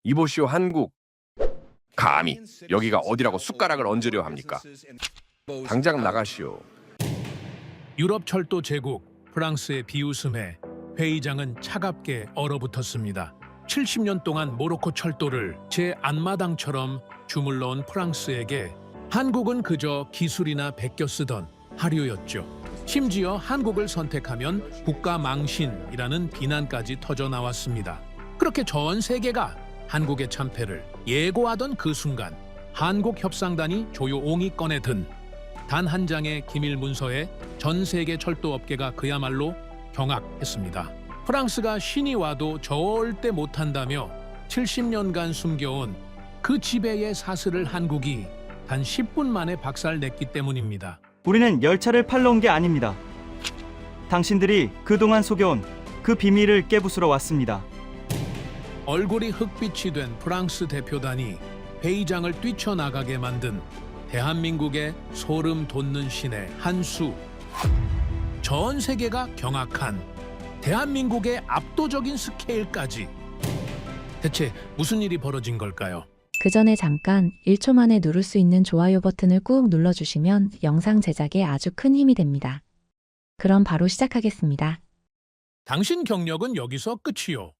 이보시오 한국. 감히 여기가 어디라고 숟가락을 얹으려 합니까? 당장 나가시오. 유럽 철도 제국 프랑스의 비웃음에 회의장은 차갑게 얼어붙었습니다. 70년 동안 모로코 철도를 제 앞마당처럼 주물러온 프랑스에게 한국은 그저 기술이나 베껴 쓰던 하류였죠. 심지어 한국을 선택하면 국가 망신이라는 비난까지 터져 나왔습니다. 그렇게 전 세계가 한국의 참패를 예고하던 그 순간 한국협상단이 조용히 꺼내든 단 한 장의 기밀 문서에 전 세계 철도업계가 그야말로 경악했습니다. 프랑스가 신이 와도 절대 못한다며 70년간 숨겨온 그 지배의 사슬을 한국이 단 10분 만에 박살냈기 때문입니다. 우리는 열차를 팔러 온 게 아닙니다. 당신들이 그동안 속여온 그 비밀을 깨부수러 왔습니다. 얼굴이 흑빛이 된 프랑스 대표단이 회의장을 뛰쳐나가게 만든 대한민국의 소름 돋는 신의 한 수. 전 세계가 경악한 대한민국의 압도적인 스케일까지. 대체 무슨 일이 벌어진 걸까요? 그 전에 잠깐 1초 만에 누를 수 있는 좋아요 버튼을 꾹 눌러주시면 영상 제작에 아주 큰 힘이 됩니다. 그럼 바로 시작하겠습니다. 당신 경력은 여기서 끝이요.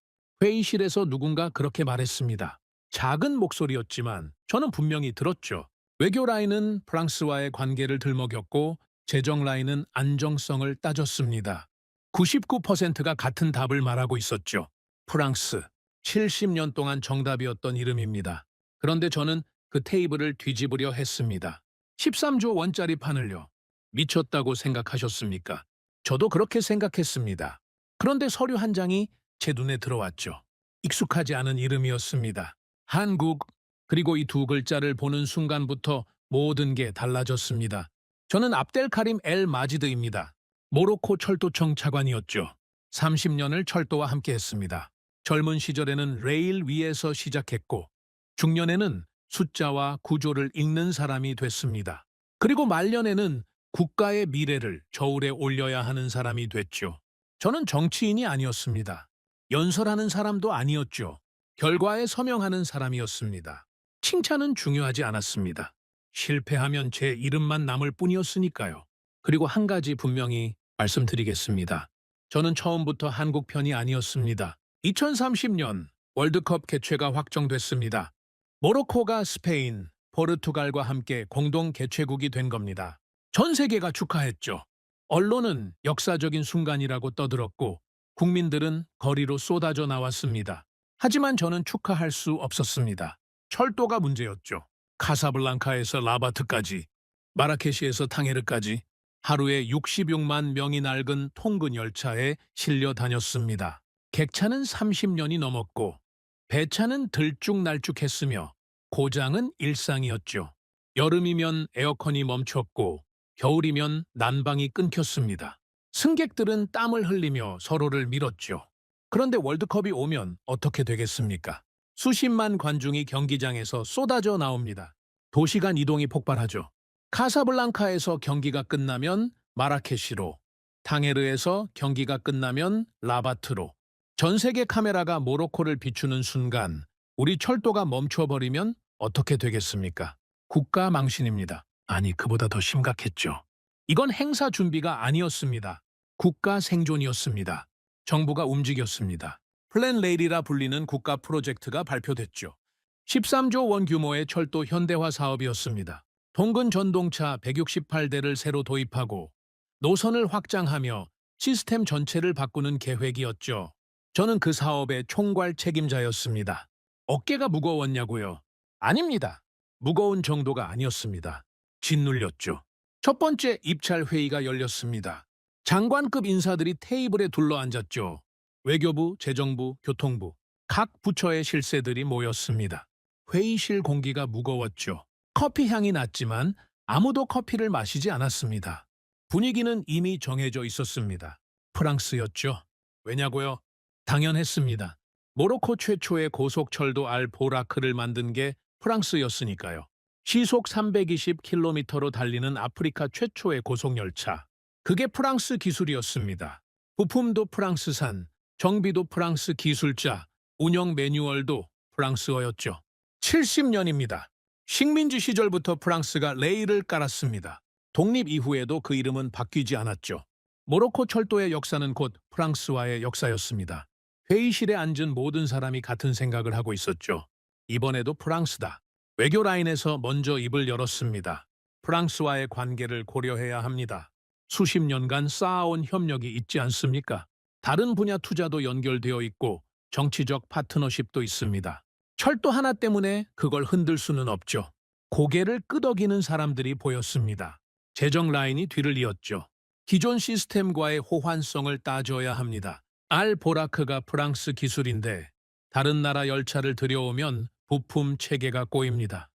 회의실에서 누군가 그렇게 말했습니다. 작은 목소리였지만 저는 분명히 들었죠. 외교 라인은 프랑스와의 관계를 들먹였고 재정 라인은 안정성을 따졌습니다. 99%가 같은 답을 말하고 있었죠. 프랑스, 70년 동안 정답이었던 이름입니다. 그런데 저는 그 테이블을 뒤집으려 했습니다. 13조 원짜리 판을요. 미쳤다고 생각하셨습니까? 저도 그렇게 생각했습니다. 그런데 서류 한 장이 제 눈에 들어왔죠. 익숙하지 않은 이름이었습니다. 한국, 그리고 이 두 글자를 보는 순간부터 모든 게 달라졌습니다. 저는 압델카림 엘 마지드입니다. 모로코 철도청 차관이었죠. 30년을 철도와 함께했습니다. 젊은 시절에는 레일 위에서 시작했고 중년에는 숫자와 구조를 읽는 사람이 됐습니다. 그리고 말년에는 국가의 미래를 저울에 올려야 하는 사람이 됐죠. 저는 정치인이 아니었습니다. 연설하는 사람도 아니었죠. 결과에 서명하는 사람이었습니다. 칭찬은 중요하지 않았습니다. 실패하면 제 이름만 남을 뿐이었으니까요. 그리고 한 가지 분명히 말씀드리겠습니다. 저는 처음부터 한국 편이 아니었습니다. 2030년 월드컵 개최가 확정됐습니다. 모로코가 스페인, 포르투갈과 함께 공동 개최국이 된 겁니다. 전 세계가 축하했죠. 언론은 역사적인 순간이라고 떠들었고 국민들은 거리로 쏟아져 나왔습니다. 하지만 저는 축하할 수 없었습니다. 철도가 문제였죠. 카사블랑카에서 라바트까지, 마라케시에서 탕헤르까지 하루에 66만 명이 낡은 통근 열차에 실려 다녔습니다. 객차는 30년이 넘었고 배차는 들쭉날쭉했으며 고장은 일상이었죠. 여름이면 에어컨이 멈췄고 겨울이면 난방이 끊겼습니다. 승객들은 땀을 흘리며 서로를 밀었죠. 그런데 월드컵이 오면 어떻게 되겠습니까? 수십만 관중이 경기장에서 쏟아져 나옵니다. 도시간 이동이 폭발하죠. 카사블랑카에서 경기가 끝나면 마라케시로, 탕헤르에서 경기가 끝나면 라바트로. 전 세계 카메라가 모로코를 비추는 순간 우리 철도가 멈춰버리면 어떻게 되겠습니까? 국가 망신입니다. 아니, 그보다 더 심각했죠. 이건 행사 준비가 아니었습니다. 국가 생존이었습니다. 정부가 움직였습니다. 플랜 레일이라 불리는 국가 프로젝트가 발표됐죠. 13조 원 규모의 철도 현대화 사업이었습니다. 통근 전동차 168대를 새로 도입하고 노선을 확장하며 시스템 전체를 바꾸는 계획이었죠. 저는 그 사업의 총괄 책임자였습니다. 어깨가 무거웠냐고요? 아닙니다. 무거운 정도가 아니었습니다. 짓눌렸죠. 첫 번째 입찰 회의가 열렸습니다. 장관급 인사들이 테이블에 둘러앉았죠. 외교부, 재정부, 교통부, 각 부처의 실세들이 모였습니다. 회의실 공기가 무거웠죠. 커피 향이 났지만 아무도 커피를 마시지 않았습니다. 분위기는 이미 정해져 있었습니다. 프랑스였죠. 왜냐고요? 당연했습니다. 모로코 최초의 고속철도 알보라크를 만든 게 프랑스였으니까요. 시속 320km로 달리는 아프리카 최초의 고속열차. 그게 프랑스 기술이었습니다. 부품도 프랑스산, 정비도 프랑스 기술자, 운영 매뉴얼도 프랑스어였죠. 70년입니다. 식민지 시절부터 프랑스가 레일을 깔았습니다. 독립 이후에도 그 이름은 바뀌지 않았죠. 모로코 철도의 역사는 곧 프랑스와의 역사였습니다. 회의실에 앉은 모든 사람이 같은 생각을 하고 있었죠. 이번에도 프랑스다. 외교 라인에서 먼저 입을 열었습니다. 프랑스와의 관계를 고려해야 합니다. 수십 년간 쌓아온 협력이 있지 않습니까? 다른 분야 투자도 연결되어 있고 정치적 파트너십도 있습니다. 철도 하나 때문에 그걸 흔들 수는 없죠. 고개를 끄덕이는 사람들이 보였습니다. 재정 라인이 뒤를 이었죠. 기존 시스템과의 호환성을 따져야 합니다. 알보라크가 프랑스 기술인데 다른 나라 열차를 들여오면 부품 체계가 꼬입니다.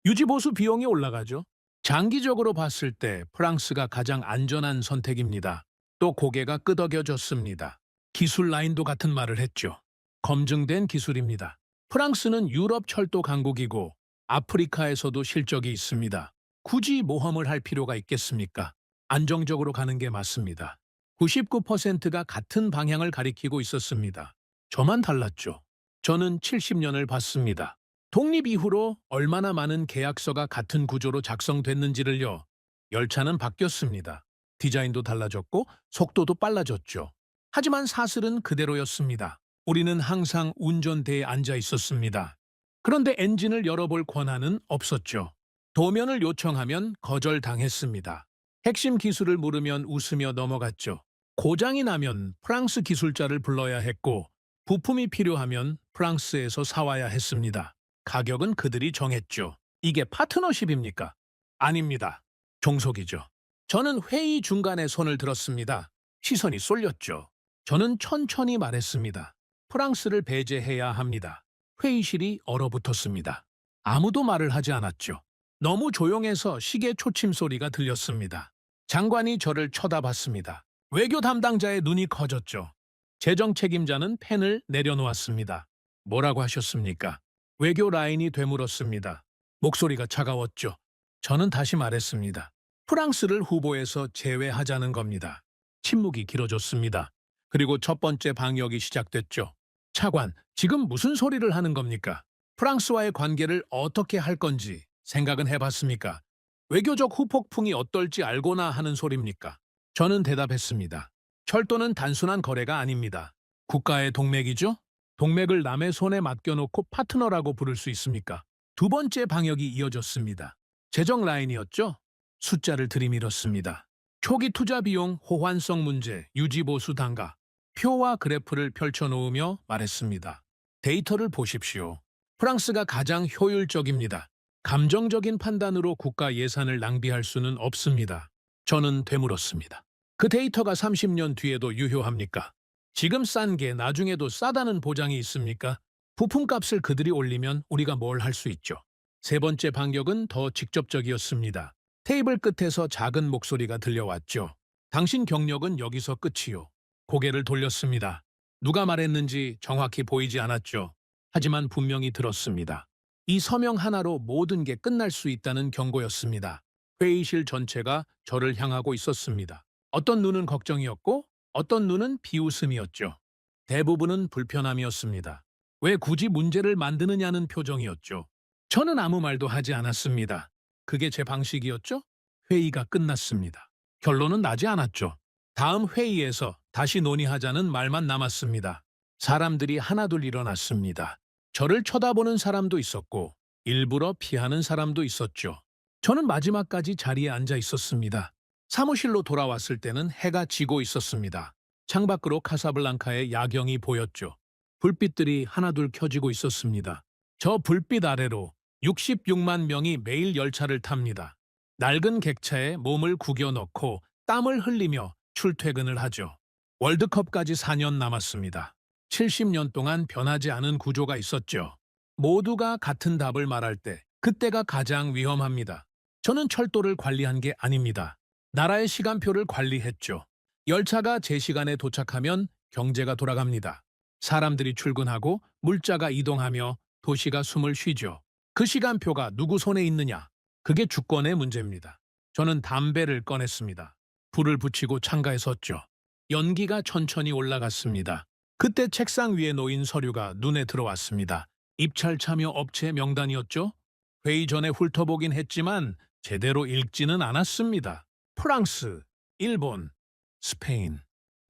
유지보수 비용이 올라가죠. 장기적으로 봤을 때 프랑스가 가장 안전한 선택입니다. 또 고개가 끄덕여졌습니다. 기술 라인도 같은 말을 했죠. 검증된 기술입니다. 프랑스는 유럽 철도 강국이고 아프리카에서도 실적이 있습니다. 굳이 모험을 할 필요가 있겠습니까? 안정적으로 가는 게 맞습니다. 99%가 같은 방향을 가리키고 있었습니다. 저만 달랐죠. 저는 70년을 봤습니다. 독립 이후로 얼마나 많은 계약서가 같은 구조로 작성됐는지를요. 열차는 바뀌었습니다. 디자인도 달라졌고 속도도 빨라졌죠. 하지만 사슬은 그대로였습니다. 우리는 항상 운전대에 앉아 있었습니다. 그런데 엔진을 열어볼 권한은 없었죠. 도면을 요청하면 거절당했습니다. 핵심 기술을 물으면 웃으며 넘어갔죠. 고장이 나면 프랑스 기술자를 불러야 했고 부품이 필요하면 프랑스에서 사와야 했습니다. 가격은 그들이 정했죠. 이게 파트너십입니까? 아닙니다. 종속이죠. 저는 회의 중간에 손을 들었습니다. 시선이 쏠렸죠. 저는 천천히 말했습니다. 프랑스를 배제해야 합니다. 회의실이 얼어붙었습니다. 아무도 말을 하지 않았죠. 너무 조용해서 시계 초침 소리가 들렸습니다. 장관이 저를 쳐다봤습니다. 외교 담당자의 눈이 커졌죠. 재정 책임자는 펜을 내려놓았습니다. 뭐라고 하셨습니까? 외교 라인이 되물었습니다. 목소리가 차가웠죠. 저는 다시 말했습니다. 프랑스를 후보에서 제외하자는 겁니다. 침묵이 길어졌습니다. 그리고 첫 번째 방역이 시작됐죠. 차관, 지금 무슨 소리를 하는 겁니까? 프랑스와의 관계를 어떻게 할 건지 생각은 해봤습니까? 외교적 후폭풍이 어떨지 알고나 하는 소리입니까? 저는 대답했습니다. 철도는 단순한 거래가 아닙니다. 국가의 동맥이죠? 동맥을 남의 손에 맡겨놓고 파트너라고 부를 수 있습니까? 두 번째 방역이 이어졌습니다. 재정 라인이었죠? 숫자를 들이밀었습니다. 초기 투자 비용, 호환성 문제, 유지보수 단가, 표와 그래프를 펼쳐놓으며 말했습니다. 데이터를 보십시오. 프랑스가 가장 효율적입니다. 감정적인 판단으로 국가 예산을 낭비할 수는 없습니다. 저는 되물었습니다. 그 데이터가 30년 뒤에도 유효합니까? 지금 싼 게 나중에도 싸다는 보장이 있습니까? 부품값을 그들이 올리면 우리가 뭘 할 수 있죠. 세 번째 반격은 더 직접적이었습니다. 테이블 끝에서 작은 목소리가 들려왔죠. 당신 경력은 여기서 끝이요. 고개를 돌렸습니다. 누가 말했는지 정확히 보이지 않았죠. 하지만 분명히 들었습니다. 이 서명 하나로 모든 게 끝날 수 있다는 경고였습니다. 회의실 전체가 저를 향하고 있었습니다. 어떤 눈은 걱정이었고 어떤 눈은 비웃음이었죠. 대부분은 불편함이었습니다. 왜 굳이 문제를 만드느냐는 표정이었죠. 저는 아무 말도 하지 않았습니다. 그게 제 방식이었죠? 회의가 끝났습니다. 결론은 나지 않았죠. 다음 회의에서 다시 논의하자는 말만 남았습니다. 사람들이 하나둘 일어났습니다. 저를 쳐다보는 사람도 있었고 일부러 피하는 사람도 있었죠. 저는 마지막까지 자리에 앉아 있었습니다. 사무실로 돌아왔을 때는 해가 지고 있었습니다. 창밖으로 카사블랑카의 야경이 보였죠. 불빛들이 하나둘 켜지고 있었습니다. 저 불빛 아래로 66만 명이 매일 열차를 탑니다. 낡은 객차에 몸을 구겨 넣고 땀을 흘리며 출퇴근을 하죠. 월드컵까지 4년 남았습니다. 70년 동안 변하지 않은 구조가 있었죠. 모두가 같은 답을 말할 때 그때가 가장 위험합니다. 저는 철도를 관리한 게 아닙니다. 나라의 시간표를 관리했죠. 열차가 제 시간에 도착하면 경제가 돌아갑니다. 사람들이 출근하고 물자가 이동하며 도시가 숨을 쉬죠. 그 시간표가 누구 손에 있느냐? 그게 주권의 문제입니다. 저는 담배를 꺼냈습니다. 불을 붙이고 창가에 섰죠. 연기가 천천히 올라갔습니다. 그때 책상 위에 놓인 서류가 눈에 들어왔습니다. 입찰 참여 업체 명단이었죠. 회의 전에 훑어보긴 했지만 제대로 읽지는 않았습니다. 프랑스, 일본, 스페인.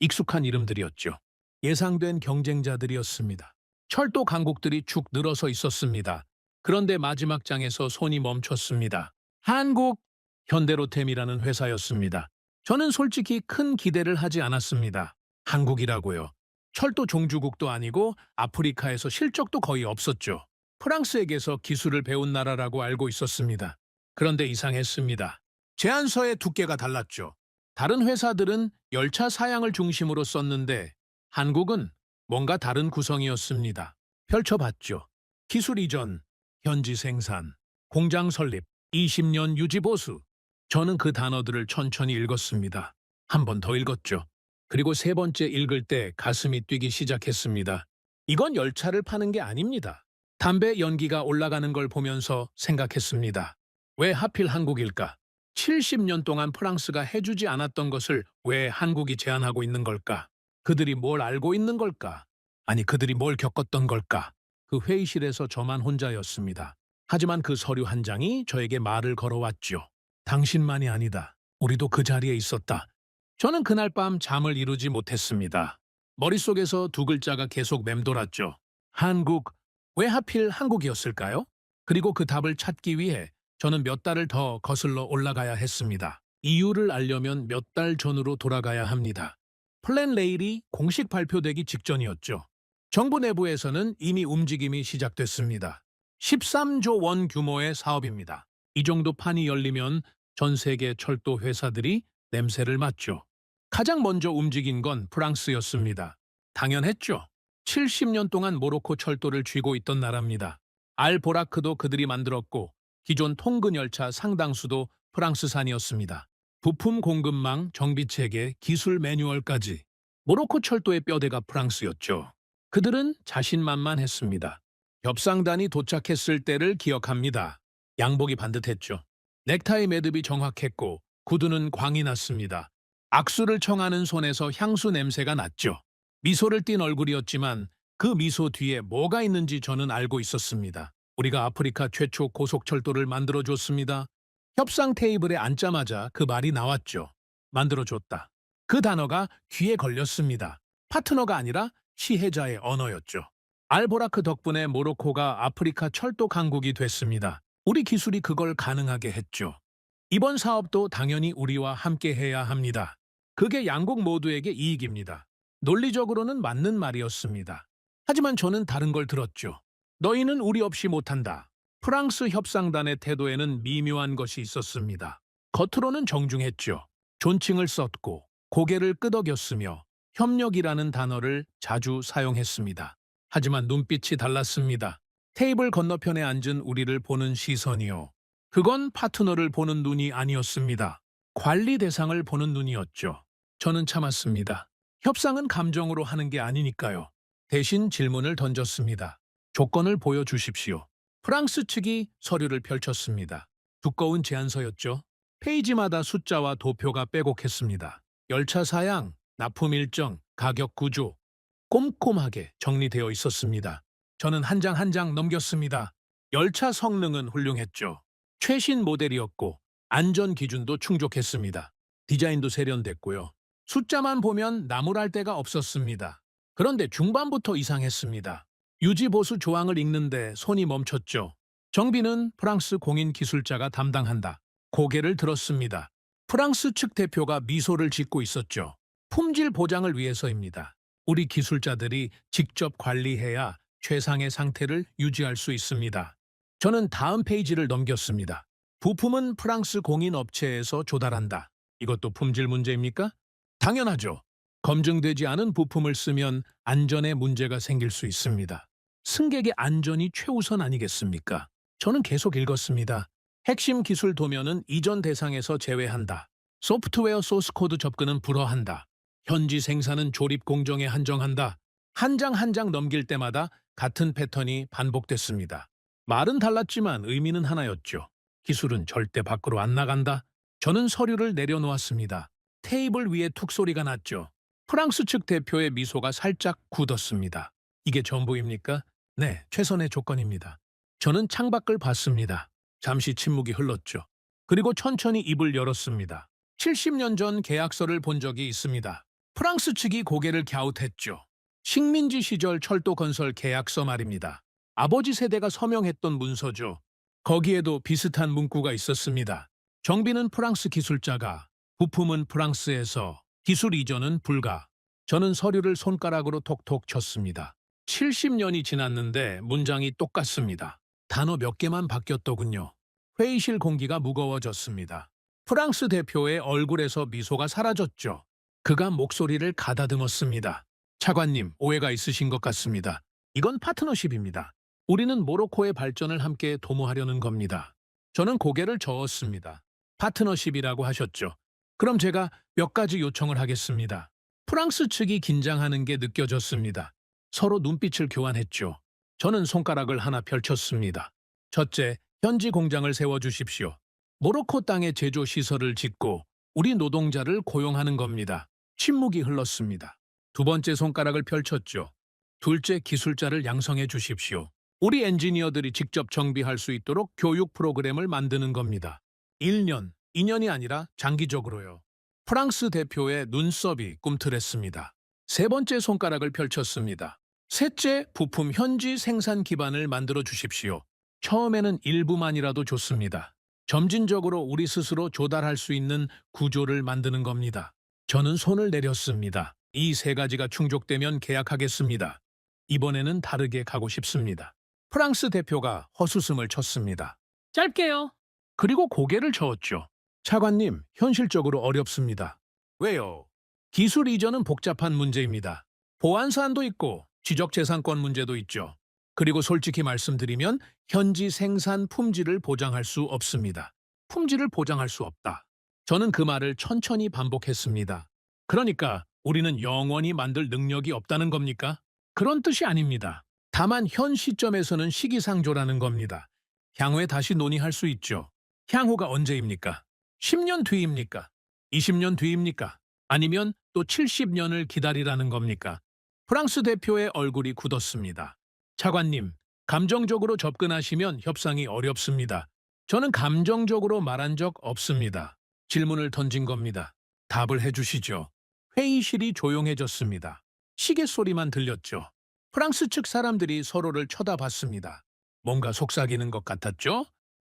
익숙한 이름들이었죠. 예상된 경쟁자들이었습니다. 철도 강국들이 축 늘어서 있었습니다. 그런데 마지막 장에서 손이 멈췄습니다. 한국 현대로템이라는 회사였습니다. 저는 솔직히 큰 기대를 하지 않았습니다. 한국이라고요. 철도 종주국도 아니고 아프리카에서 실적도 거의 없었죠. 프랑스에게서 기술을 배운 나라라고 알고 있었습니다. 그런데 이상했습니다. 제안서의 두께가 달랐죠. 다른 회사들은 열차 사양을 중심으로 썼는데 한국은 뭔가 다른 구성이었습니다. 펼쳐봤죠. 기술 이전, 현지 생산, 공장 설립, 20년 유지 보수. 저는 그 단어들을 천천히 읽었습니다. 한 번 더 읽었죠. 그리고 세 번째 읽을 때 가슴이 뛰기 시작했습니다. 이건 열차를 파는 게 아닙니다. 담배 연기가 올라가는 걸 보면서 생각했습니다. 왜 하필 한국일까? 70년 동안 프랑스가 해주지 않았던 것을 왜 한국이 제안하고 있는 걸까? 그들이 뭘 알고 있는 걸까? 아니, 그들이 뭘 겪었던 걸까? 그 회의실에서 저만 혼자였습니다. 하지만 그 서류 한 장이 저에게 말을 걸어왔죠. 당신만이 아니다. 우리도 그 자리에 있었다. 저는 그날 밤 잠을 이루지 못했습니다. 머릿속에서 두 글자가 계속 맴돌았죠. 한국, 왜 하필 한국이었을까요? 그리고 그 답을 찾기 위해 저는 몇 달을 더 거슬러 올라가야 했습니다. 이유를 알려면 몇 달 전으로 돌아가야 합니다. 플랜 레일이 공식 발표되기 직전이었죠. 정부 내부에서는 이미 움직임이 시작됐습니다. 13조 원 규모의 사업입니다. 이 정도 판이 열리면 전 세계 철도 회사들이 냄새를 맡죠. 가장 먼저 움직인 건 프랑스였습니다. 당연했죠. 70년 동안 모로코 철도를 쥐고 있던 나라입니다. 알보라크도 그들이 만들었고 기존 통근 열차 상당수도 프랑스산이었습니다. 부품 공급망, 정비체계, 기술 매뉴얼까지 모로코 철도의 뼈대가 프랑스였죠. 그들은 자신만만했습니다. 협상단이 도착했을 때를 기억합니다. 양복이 반듯했죠. 넥타이 매듭이 정확했고 구두는 광이 났습니다. 악수를 청하는 손에서 향수 냄새가 났죠. 미소를 띤 얼굴이었지만 그 미소 뒤에 뭐가 있는지 저는 알고 있었습니다. 우리가 아프리카 최초 고속철도를 만들어줬습니다. 협상 테이블에 앉자마자 그 말이 나왔죠. 만들어줬다. 그 단어가 귀에 걸렸습니다. 파트너가 아니라 시혜자의 언어였죠. 알보라크 덕분에 모로코가 아프리카 철도 강국이 됐습니다. 우리 기술이 그걸 가능하게 했죠. 이번 사업도 당연히 우리와 함께 해야 합니다. 그게 양국 모두에게 이익입니다. 논리적으로는 맞는 말이었습니다. 하지만 저는 다른 걸 들었죠. 너희는 우리 없이 못한다. 프랑스 협상단의 태도에는 미묘한 것이 있었습니다. 겉으로는 정중했죠. 존칭을 썼고 고개를 끄덕였으며 협력이라는 단어를 자주 사용했습니다. 하지만 눈빛이 달랐습니다. 테이블 건너편에 앉은 우리를 보는 시선이요. 그건 파트너를 보는 눈이 아니었습니다. 관리 대상을 보는 눈이었죠. 저는 참았습니다. 협상은 감정으로 하는 게 아니니까요. 대신 질문을 던졌습니다. 조건을 보여주십시오. 프랑스 측이 서류를 펼쳤습니다. 두꺼운 제안서였죠. 페이지마다 숫자와 도표가 빼곡했습니다. 열차 사양, 납품 일정, 가격 구조, 꼼꼼하게 정리되어 있었습니다. 저는 한 장 한 장 넘겼습니다. 열차 성능은 훌륭했죠. 최신 모델이었고 안전 기준도 충족했습니다. 디자인도 세련됐고요. 숫자만 보면 나무랄 데가 없었습니다. 그런데 중반부터 이상했습니다. 유지보수 조항을 읽는데 손이 멈췄죠. 정비는 프랑스 공인 기술자가 담당한다. 고개를 들었습니다. 프랑스 측 대표가 미소를 짓고 있었죠. 품질 보장을 위해서입니다. 우리 기술자들이 직접 관리해야 최상의 상태를 유지할 수 있습니다. 저는 다음 페이지를 넘겼습니다. 부품은 프랑스 공인 업체에서 조달한다. 이것도 품질 문제입니까? 당연하죠. 검증되지 않은 부품을 쓰면 안전에 문제가 생길 수 있습니다. 승객의 안전이 최우선 아니겠습니까? 저는 계속 읽었습니다. 핵심 기술 도면은 이전 대상에서 제외한다. 소프트웨어 소스코드 접근은 불허한다. 현지 생산은 조립 공정에 한정한다. 한 장 한 장 넘길 때마다 같은 패턴이 반복됐습니다. 말은 달랐지만 의미는 하나였죠. 기술은 절대 밖으로 안 나간다. 저는 서류를 내려놓았습니다. 테이블 위에 툭 소리가 났죠. 프랑스 측 대표의 미소가 살짝 굳었습니다. 이게 전부입니까? 네, 최선의 조건입니다. 저는 창밖을 봤습니다. 잠시 침묵이 흘렀죠. 그리고 천천히 입을 열었습니다. 70년 전 계약서를 본 적이 있습니다. 프랑스 측이 고개를 갸웃했죠. 식민지 시절 철도 건설 계약서 말입니다. 아버지 세대가 서명했던 문서죠. 거기에도 비슷한 문구가 있었습니다. 정비는 프랑스 기술자가, 부품은 프랑스에서, 기술 이전은 불가. 저는 서류를 손가락으로 톡톡 쳤습니다. 70년이 지났는데 문장이 똑같습니다. 단어 몇 개만 바뀌었더군요. 회의실 공기가 무거워졌습니다. 프랑스 대표의 얼굴에서 미소가 사라졌죠. 그가 목소리를 가다듬었습니다. 차관님, 오해가 있으신 것 같습니다. 이건 파트너십입니다. 우리는 모로코의 발전을 함께 도모하려는 겁니다. 저는 고개를 저었습니다. 파트너십이라고 하셨죠. 그럼 제가 몇 가지 요청을 하겠습니다. 프랑스 측이 긴장하는 게 느껴졌습니다. 서로 눈빛을 교환했죠. 저는 손가락을 하나 펼쳤습니다. 첫째, 현지 공장을 세워주십시오. 모로코 땅에 제조 시설을 짓고 우리 노동자를 고용하는 겁니다. 침묵이 흘렀습니다. 두 번째 손가락을 펼쳤죠. 둘째, 기술자를 양성해 주십시오. 우리 엔지니어들이 직접 정비할 수 있도록 교육 프로그램을 만드는 겁니다. 1년, 2년이 아니라 장기적으로요. 프랑스 대표의 눈썹이 꿈틀했습니다. 세 번째 손가락을 펼쳤습니다. 셋째, 부품 현지 생산 기반을 만들어 주십시오. 처음에는 일부만이라도 좋습니다. 점진적으로 우리 스스로 조달할 수 있는 구조를 만드는 겁니다. 저는 손을 내렸습니다. 이 세 가지가 충족되면 계약하겠습니다. 이번에는 다르게 가고 싶습니다. 프랑스 대표가 헛웃음을 쳤습니다. 짧게요. 그리고 고개를 저었죠. 차관님, 현실적으로 어렵습니다. 왜요? 기술 이전은 복잡한 문제입니다. 보안 사안도 있고 지적재산권 문제도 있죠. 그리고 솔직히 말씀드리면 현지 생산 품질을 보장할 수 없습니다. 품질을 보장할 수 없다. 저는 그 말을 천천히 반복했습니다. 그러니까 우리는 영원히 만들 능력이 없다는 겁니까? 그런 뜻이 아닙니다. 다만 현 시점에서는 시기상조라는 겁니다. 향후에 다시 논의할 수 있죠. 향후가 언제입니까? 10년 뒤입니까? 20년 뒤입니까? 아니면 또 70년을 기다리라는 겁니까? 프랑스 대표의 얼굴이 굳었습니다. 차관님, 감정적으로 접근하시면 협상이 어렵습니다. 저는 감정적으로 말한 적 없습니다. 질문을 던진 겁니다. 답을 해주시죠. 회의실이 조용해졌습니다. 시계 소리만 들렸죠. 프랑스 측 사람들이 서로를 쳐다봤습니다. 뭔가 속삭이는 것 같았죠?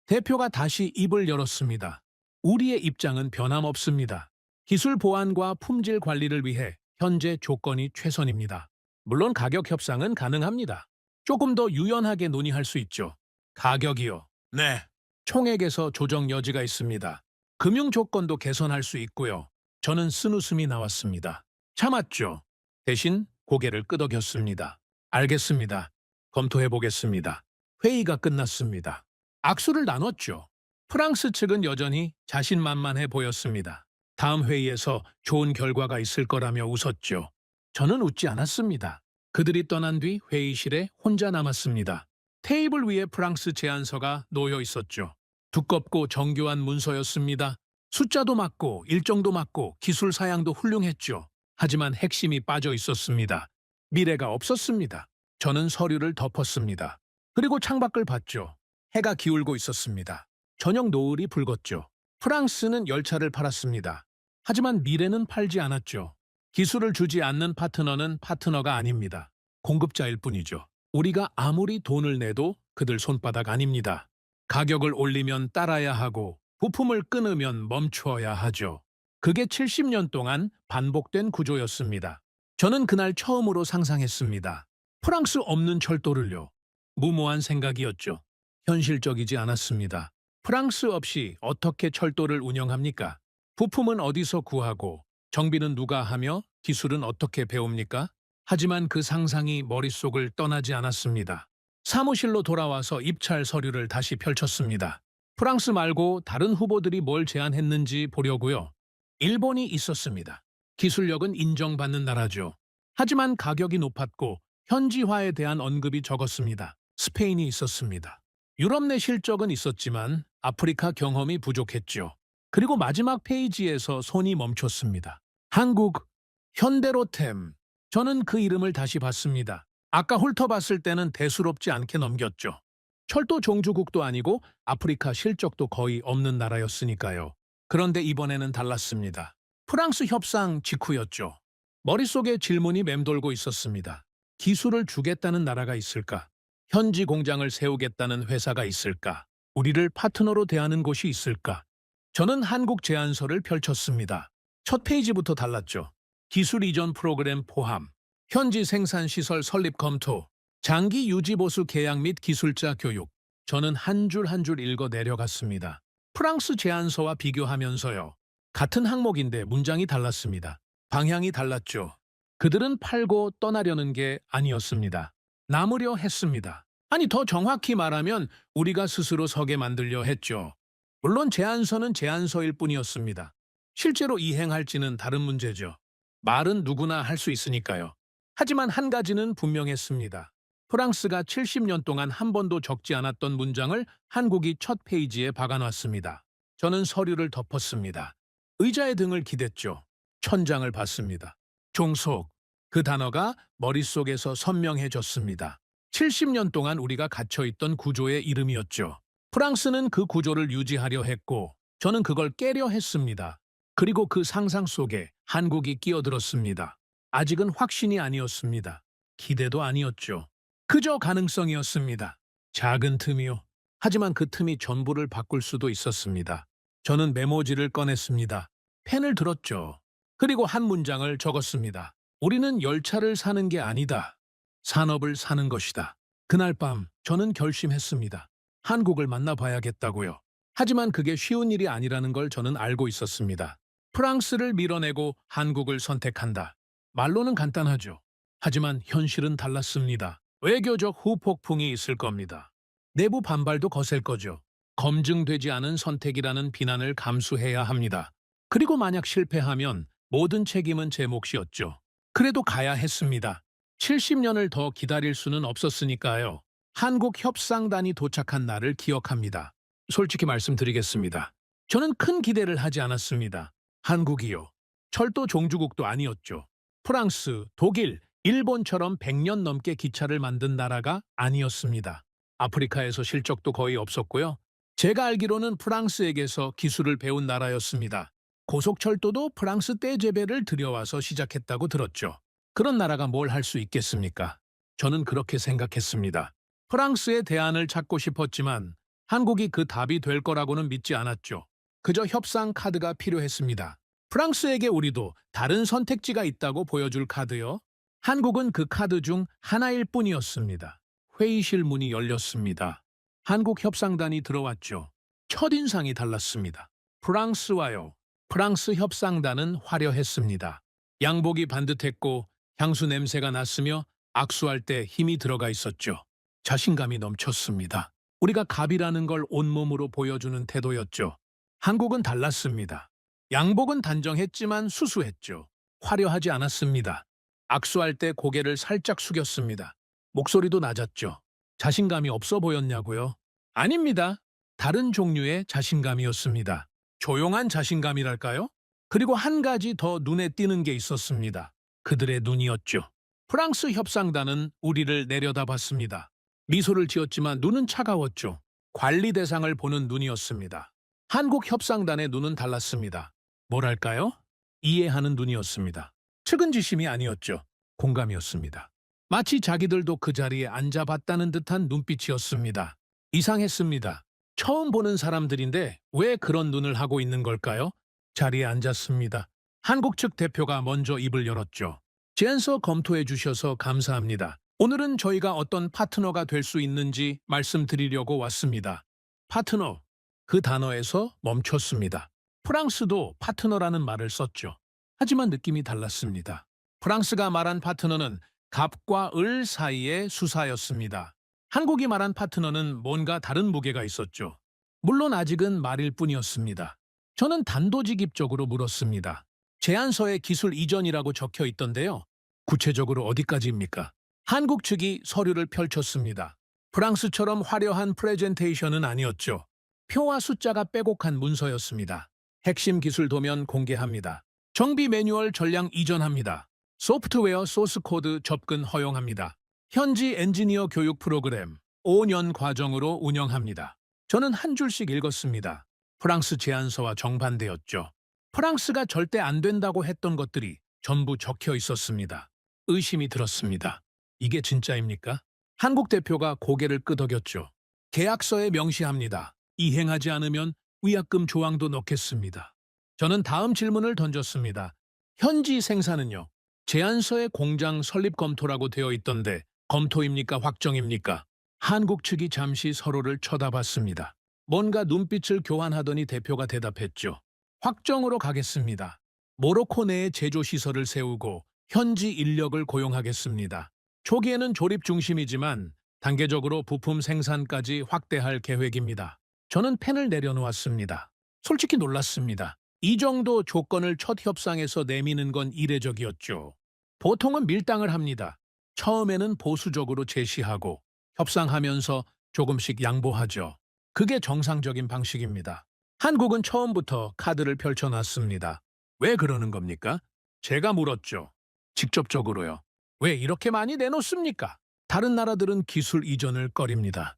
대표가 다시 입을 열었습니다. 우리의 입장은 변함없습니다. 기술 보안과 품질 관리를 위해 현재 조건이 최선입니다. 물론 가격 협상은 가능합니다. 조금 더 유연하게 논의할 수 있죠. 가격이요? 네. 총액에서 조정 여지가 있습니다. 금융 조건도 개선할 수 있고요. 저는 쓴웃음이 나왔습니다. 참았죠. 대신 고개를 끄덕였습니다. 알겠습니다. 검토해보겠습니다. 회의가 끝났습니다. 악수를 나눴죠. 프랑스 측은 여전히 자신만만해 보였습니다. 다음 회의에서 좋은 결과가 있을 거라며 웃었죠. 저는 웃지 않았습니다. 그들이 떠난 뒤 회의실에 혼자 남았습니다. 테이블 위에 프랑스 제안서가 놓여 있었죠. 두껍고 정교한 문서였습니다. 숫자도 맞고 일정도 맞고 기술 사양도 훌륭했죠. 하지만 핵심이 빠져 있었습니다. 미래가 없었습니다. 저는 서류를 덮었습니다. 그리고 창밖을 봤죠. 해가 기울고 있었습니다. 저녁 노을이 붉었죠. 프랑스는 열차를 팔았습니다. 하지만 미래는 팔지 않았죠. 기술을 주지 않는 파트너는 파트너가 아닙니다. 공급자일 뿐이죠. 우리가 아무리 돈을 내도 그들 손바닥 아닙니다. 가격을 올리면 따라야 하고 부품을 끊으면 멈추어야 하죠. 그게 70년 동안 반복된 구조였습니다. 저는 그날 처음으로 상상했습니다. 프랑스 없는 철도를요. 무모한 생각이었죠. 현실적이지 않았습니다. 프랑스 없이 어떻게 철도를 운영합니까? 부품은 어디서 구하고 정비는 누가 하며 기술은 어떻게 배웁니까? 하지만 그 상상이 머릿속을 떠나지 않았습니다. 사무실로 돌아와서 입찰 서류를 다시 펼쳤습니다. 프랑스 말고 다른 후보들이 뭘 제안했는지 보려고요. 일본이 있었습니다. 기술력은 인정받는 나라죠. 하지만 가격이 높았고 현지화에 대한 언급이 적었습니다. 스페인이 있었습니다. 유럽 내 실적은 있었지만 아프리카 경험이 부족했죠. 그리고 마지막 페이지에서 손이 멈췄습니다. 한국, 현대로템. 저는 그 이름을 다시 봤습니다. 아까 훑어봤을 때는 대수롭지 않게 넘겼죠. 철도 종주국도 아니고 아프리카 실적도 거의 없는 나라였으니까요. 그런데 이번에는 달랐습니다. 프랑스 협상 직후였죠. 머릿속에 질문이 맴돌고 있었습니다. 기술을 주겠다는 나라가 있을까? 현지 공장을 세우겠다는 회사가 있을까? 우리를 파트너로 대하는 곳이 있을까? 저는 한국 제안서를 펼쳤습니다. 첫 페이지부터 달랐죠. 기술 이전 프로그램 포함, 현지 생산 시설 설립 검토, 장기 유지 보수 계약 및 기술자 교육. 저는 한 줄 한 줄 읽어 내려갔습니다. 프랑스 제안서와 비교하면서요. 같은 항목인데 문장이 달랐습니다. 방향이 달랐죠. 그들은 팔고 떠나려는 게 아니었습니다. 남으려 했습니다. 아니, 더 정확히 말하면 우리가 스스로 서게 만들려 했죠. 물론 제안서는 제안서일 뿐이었습니다. 실제로 이행할지는 다른 문제죠. 말은 누구나 할 수 있으니까요. 하지만 한 가지는 분명했습니다. 프랑스가 70년 동안 한 번도 적지 않았던 문장을 한국이 첫 페이지에 박아놨습니다. 저는 서류를 덮었습니다. 의자의 등을 기댔죠. 천장을 봤습니다. 종속. 그 단어가 머릿속에서 선명해졌습니다. 70년 동안 우리가 갇혀있던 구조의 이름이었죠. 프랑스는 그 구조를 유지하려 했고 저는 그걸 깨려 했습니다. 그리고 그 상상 속에 한국이 끼어들었습니다. 아직은 확신이 아니었습니다. 기대도 아니었죠. 그저 가능성이었습니다. 작은 틈이요. 하지만 그 틈이 전부를 바꿀 수도 있었습니다. 저는 메모지를 꺼냈습니다. 펜을 들었죠. 그리고 한 문장을 적었습니다. 우리는 열차를 사는 게 아니다. 산업을 사는 것이다. 그날 밤 저는 결심했습니다. 한국을 만나봐야겠다고요. 하지만 그게 쉬운 일이 아니라는 걸 저는 알고 있었습니다. 프랑스를 밀어내고 한국을 선택한다. 말로는 간단하죠. 하지만 현실은 달랐습니다. 외교적 후폭풍이 있을 겁니다. 내부 반발도 거셀 거죠. 검증되지 않은 선택이라는 비난을 감수해야 합니다. 그리고 만약 실패하면 모든 책임은 제 몫이었죠. 그래도 가야 했습니다. 70년을 더 기다릴 수는 없었으니까요. 한국 협상단이 도착한 날을 기억합니다. 솔직히 말씀드리겠습니다. 저는 큰 기대를 하지 않았습니다. 한국이요. 철도 종주국도 아니었죠. 프랑스, 독일, 일본처럼 100년 넘게 기차를 만든 나라가 아니었습니다. 아프리카에서 실적도 거의 없었고요. 제가 알기로는 프랑스에게서 기술을 배운 나라였습니다. 고속철도도 프랑스 떼제베를 들여와서 시작했다고 들었죠. 그런 나라가 뭘 할 수 있겠습니까? 저는 그렇게 생각했습니다. 프랑스의 대안을 찾고 싶었지만 한국이 그 답이 될 거라고는 믿지 않았죠. 그저 협상 카드가 필요했습니다. 프랑스에게 우리도 다른 선택지가 있다고 보여줄 카드요. 한국은 그 카드 중 하나일 뿐이었습니다. 회의실 문이 열렸습니다. 한국 협상단이 들어왔죠. 첫인상이 달랐습니다. 프랑스와요. 프랑스 협상단은 화려했습니다. 양복이 반듯했고 향수 냄새가 났으며 악수할 때 힘이 들어가 있었죠. 자신감이 넘쳤습니다. 우리가 갑이라는 걸 온몸으로 보여주는 태도였죠. 한국은 달랐습니다. 양복은 단정했지만 수수했죠. 화려하지 않았습니다. 악수할 때 고개를 살짝 숙였습니다. 목소리도 낮았죠. 자신감이 없어 보였냐고요? 아닙니다. 다른 종류의 자신감이었습니다. 조용한 자신감이랄까요? 그리고 한 가지 더 눈에 띄는 게 있었습니다. 그들의 눈이었죠. 프랑스 협상단은 우리를 내려다봤습니다. 미소를 지었지만 눈은 차가웠죠. 관리 대상을 보는 눈이었습니다. 한국 협상단의 눈은 달랐습니다. 뭐랄까요? 이해하는 눈이었습니다. 측은지심이 아니었죠. 공감이었습니다. 마치 자기들도 그 자리에 앉아봤다는 듯한 눈빛이었습니다. 이상했습니다. 처음 보는 사람들인데 왜 그런 눈을 하고 있는 걸까요? 자리에 앉았습니다. 한국 측 대표가 먼저 입을 열었죠. 제안서 검토해 주셔서 감사합니다. 오늘은 저희가 어떤 파트너가 될 수 있는지 말씀드리려고 왔습니다. 파트너, 그 단어에서 멈췄습니다. 프랑스도 파트너라는 말을 썼죠. 하지만 느낌이 달랐습니다. 프랑스가 말한 파트너는 갑과 을 사이의 수사였습니다. 한국이 말한 파트너는 뭔가 다른 무게가 있었죠. 물론 아직은 말일 뿐이었습니다. 저는 단도직입적으로 물었습니다. 제안서에 기술 이전이라고 적혀 있던데요. 구체적으로 어디까지입니까? 한국 측이 서류를 펼쳤습니다. 프랑스처럼 화려한 프레젠테이션은 아니었죠. 표와 숫자가 빼곡한 문서였습니다. 핵심 기술 도면 공개합니다. 정비 매뉴얼 전량 이전합니다. 소프트웨어 소스 코드 접근 허용합니다. 현지 엔지니어 교육 프로그램 5년 과정으로 운영합니다. 저는 한 줄씩 읽었습니다. 프랑스 제안서와 정반대였죠. 프랑스가 절대 안 된다고 했던 것들이 전부 적혀 있었습니다. 의심이 들었습니다. 이게 진짜입니까? 한국 대표가 고개를 끄덕였죠. 계약서에 명시합니다. 이행하지 않으면 위약금 조항도 넣겠습니다. 저는 다음 질문을 던졌습니다. 현지 생산은요? 제안서에 공장 설립 검토라고 되어 있던데 검토입니까? 확정입니까? 한국 측이 잠시 서로를 쳐다봤습니다. 뭔가 눈빛을 교환하더니 대표가 대답했죠. 확정으로 가겠습니다. 모로코 내에 제조시설을 세우고 현지 인력을 고용하겠습니다. 초기에는 조립 중심이지만 단계적으로 부품 생산까지 확대할 계획입니다. 저는 펜을 내려놓았습니다. 솔직히 놀랐습니다. 이 정도 조건을 첫 협상에서 내미는 건 이례적이었죠. 보통은 밀당을 합니다. 처음에는 보수적으로 제시하고 협상하면서 조금씩 양보하죠. 그게 정상적인 방식입니다. 한국은 처음부터 카드를 펼쳐놨습니다. 왜 그러는 겁니까? 제가 물었죠. 직접적으로요. 왜 이렇게 많이 내놓습니까? 다른 나라들은 기술 이전을 꺼립니다.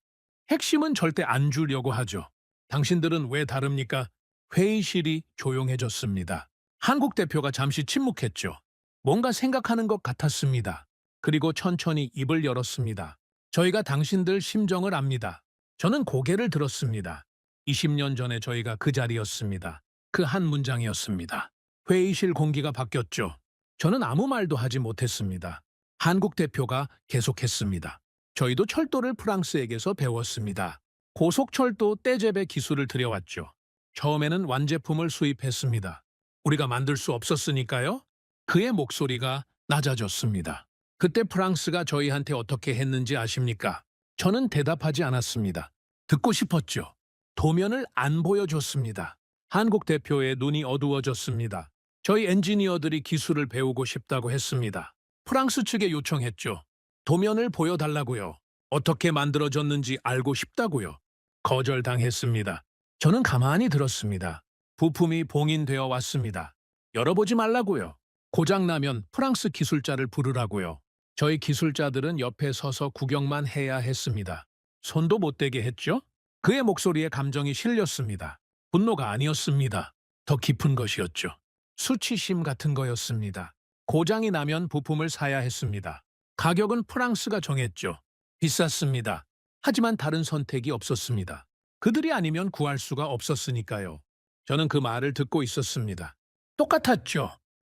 핵심은 절대 안 주려고 하죠. 당신들은 왜 다릅니까? 회의실이 조용해졌습니다. 한국 대표가 잠시 침묵했죠. 뭔가 생각하는 것 같았습니다. 그리고 천천히 입을 열었습니다. 저희가 당신들 심정을 압니다. 저는 고개를 들었습니다. 20년 전에 저희가 그 자리였습니다. 그 한 문장이었습니다. 회의실 공기가 바뀌었죠. 저는 아무 말도 하지 못했습니다. 한국 대표가 계속했습니다. 저희도 철도를 프랑스에게서 배웠습니다. 고속철도 떼제배 기술을 들여왔죠. 처음에는 완제품을 수입했습니다. 우리가 만들 수 없었으니까요. 그의 목소리가 낮아졌습니다. 그때 프랑스가 저희한테 어떻게 했는지 아십니까? 저는 대답하지 않았습니다. 듣고 싶었죠. 도면을 안 보여줬습니다. 한국 대표의 눈이 어두워졌습니다. 저희 엔지니어들이 기술을 배우고 싶다고 했습니다. 프랑스 측에 요청했죠. 도면을 보여달라고요. 어떻게 만들어졌는지 알고 싶다고요. 거절당했습니다. 저는 가만히 들었습니다. 부품이 봉인되어 왔습니다. 열어보지 말라고요. 고장나면 프랑스 기술자를 부르라고요. 저희 기술자들은 옆에 서서 구경만 해야 했습니다. 손도 못 대게 했죠? 그의 목소리에 감정이 실렸습니다. 분노가 아니었습니다. 더 깊은 것이었죠. 수치심 같은 거였습니다. 고장이 나면 부품을 사야 했습니다. 가격은 프랑스가 정했죠. 비쌌습니다. 하지만 다른 선택이 없었습니다. 그들이 아니면 구할 수가 없었으니까요. 저는 그 말을 듣고 있었습니다. 똑같았죠.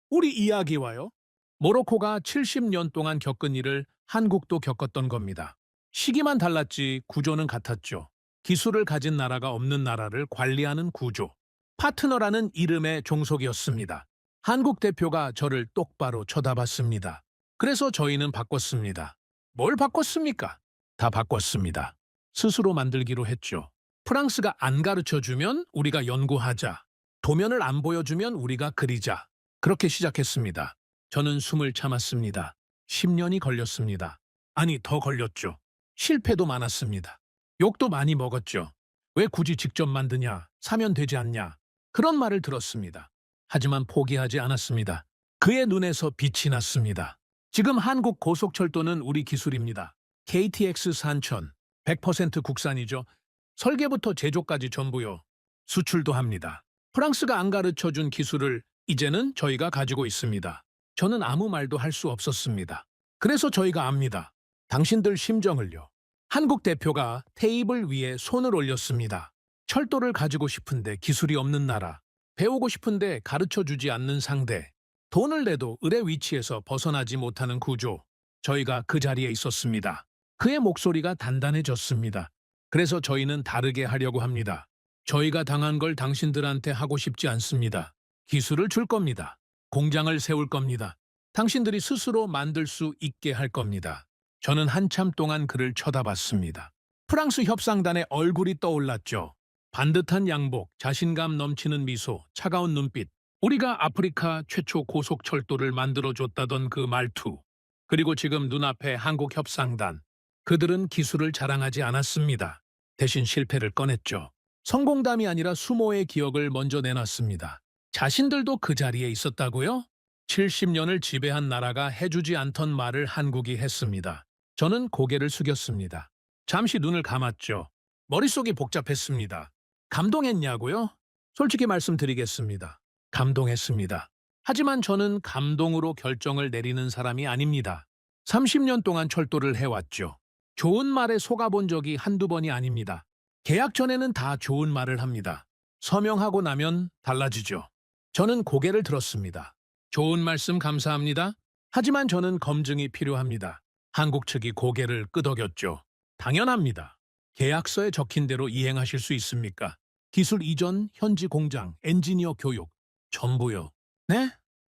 우리 이야기와요. 모로코가 70년 동안 겪은 일을 한국도 겪었던 겁니다. 시기만 달랐지 구조는 같았죠. 기술을 가진 나라가 없는 나라를 관리하는 구조. 파트너라는 이름의 종속이었습니다. 한국 대표가 저를 똑바로 쳐다봤습니다. 그래서 저희는 바꿨습니다. 뭘 바꿨습니까? 다 바꿨습니다. 스스로 만들기로 했죠. 프랑스가 안 가르쳐주면 우리가 연구하자. 도면을 안 보여주면 우리가 그리자. 그렇게 시작했습니다. 저는 숨을 참았습니다. 10년이 걸렸습니다. 아니, 더 걸렸죠. 실패도 많았습니다. 욕도 많이 먹었죠. 왜 굳이 직접 만드냐? 사면 되지 않냐? 그런 말을 들었습니다. 하지만 포기하지 않았습니다. 그의 눈에서 빛이 났습니다. 지금 한국 고속철도는 우리 기술입니다. KTX 산천, 100% 국산이죠. 설계부터 제조까지 전부요. 수출도 합니다. 프랑스가 안 가르쳐준 기술을 이제는 저희가 가지고 있습니다. 저는 아무 말도 할 수 없었습니다. 그래서 저희가 압니다. 당신들 심정을요. 한국 대표가 테이블 위에 손을 올렸습니다. 철도를 가지고 싶은데 기술이 없는 나라, 배우고 싶은데 가르쳐주지 않는 상대, 돈을 내도 을의 위치에서 벗어나지 못하는 구조. 저희가 그 자리에 있었습니다. 그의 목소리가 단단해졌습니다. 그래서 저희는 다르게 하려고 합니다. 저희가 당한 걸 당신들한테 하고 싶지 않습니다. 기술을 줄 겁니다. 공장을 세울 겁니다. 당신들이 스스로 만들 수 있게 할 겁니다. 저는 한참 동안 그를 쳐다봤습니다. 프랑스 협상단의 얼굴이 떠올랐죠. 반듯한 양복, 자신감 넘치는 미소, 차가운 눈빛. 우리가 아프리카 최초 고속철도를 만들어줬다던 그 말투. 그리고 지금 눈앞에 한국 협상단. 그들은 기술을 자랑하지 않았습니다. 대신 실패를 꺼냈죠. 성공담이 아니라 수모의 기억을 먼저 내놨습니다. 자신들도 그 자리에 있었다고요? 70년을 지배한 나라가 해주지 않던 말을 한국이 했습니다. 저는 고개를 숙였습니다. 잠시 눈을 감았죠. 머릿속이 복잡했습니다. 감동했냐고요? 솔직히 말씀드리겠습니다. 감동했습니다. 하지만 저는 감동으로 결정을 내리는 사람이 아닙니다. 30년 동안 철도를 해왔죠. 좋은 말에 속아본 적이 한두 번이 아닙니다. 계약 전에는 다 좋은 말을 합니다. 서명하고 나면 달라지죠. 저는 고개를 들었습니다. 좋은 말씀 감사합니다. 하지만 저는 검증이 필요합니다. 한국 측이 고개를 끄덕였죠. 당연합니다. 계약서에 적힌 대로 이행하실 수 있습니까? 기술 이전, 현지 공장, 엔지니어 교육, 전부요. 네?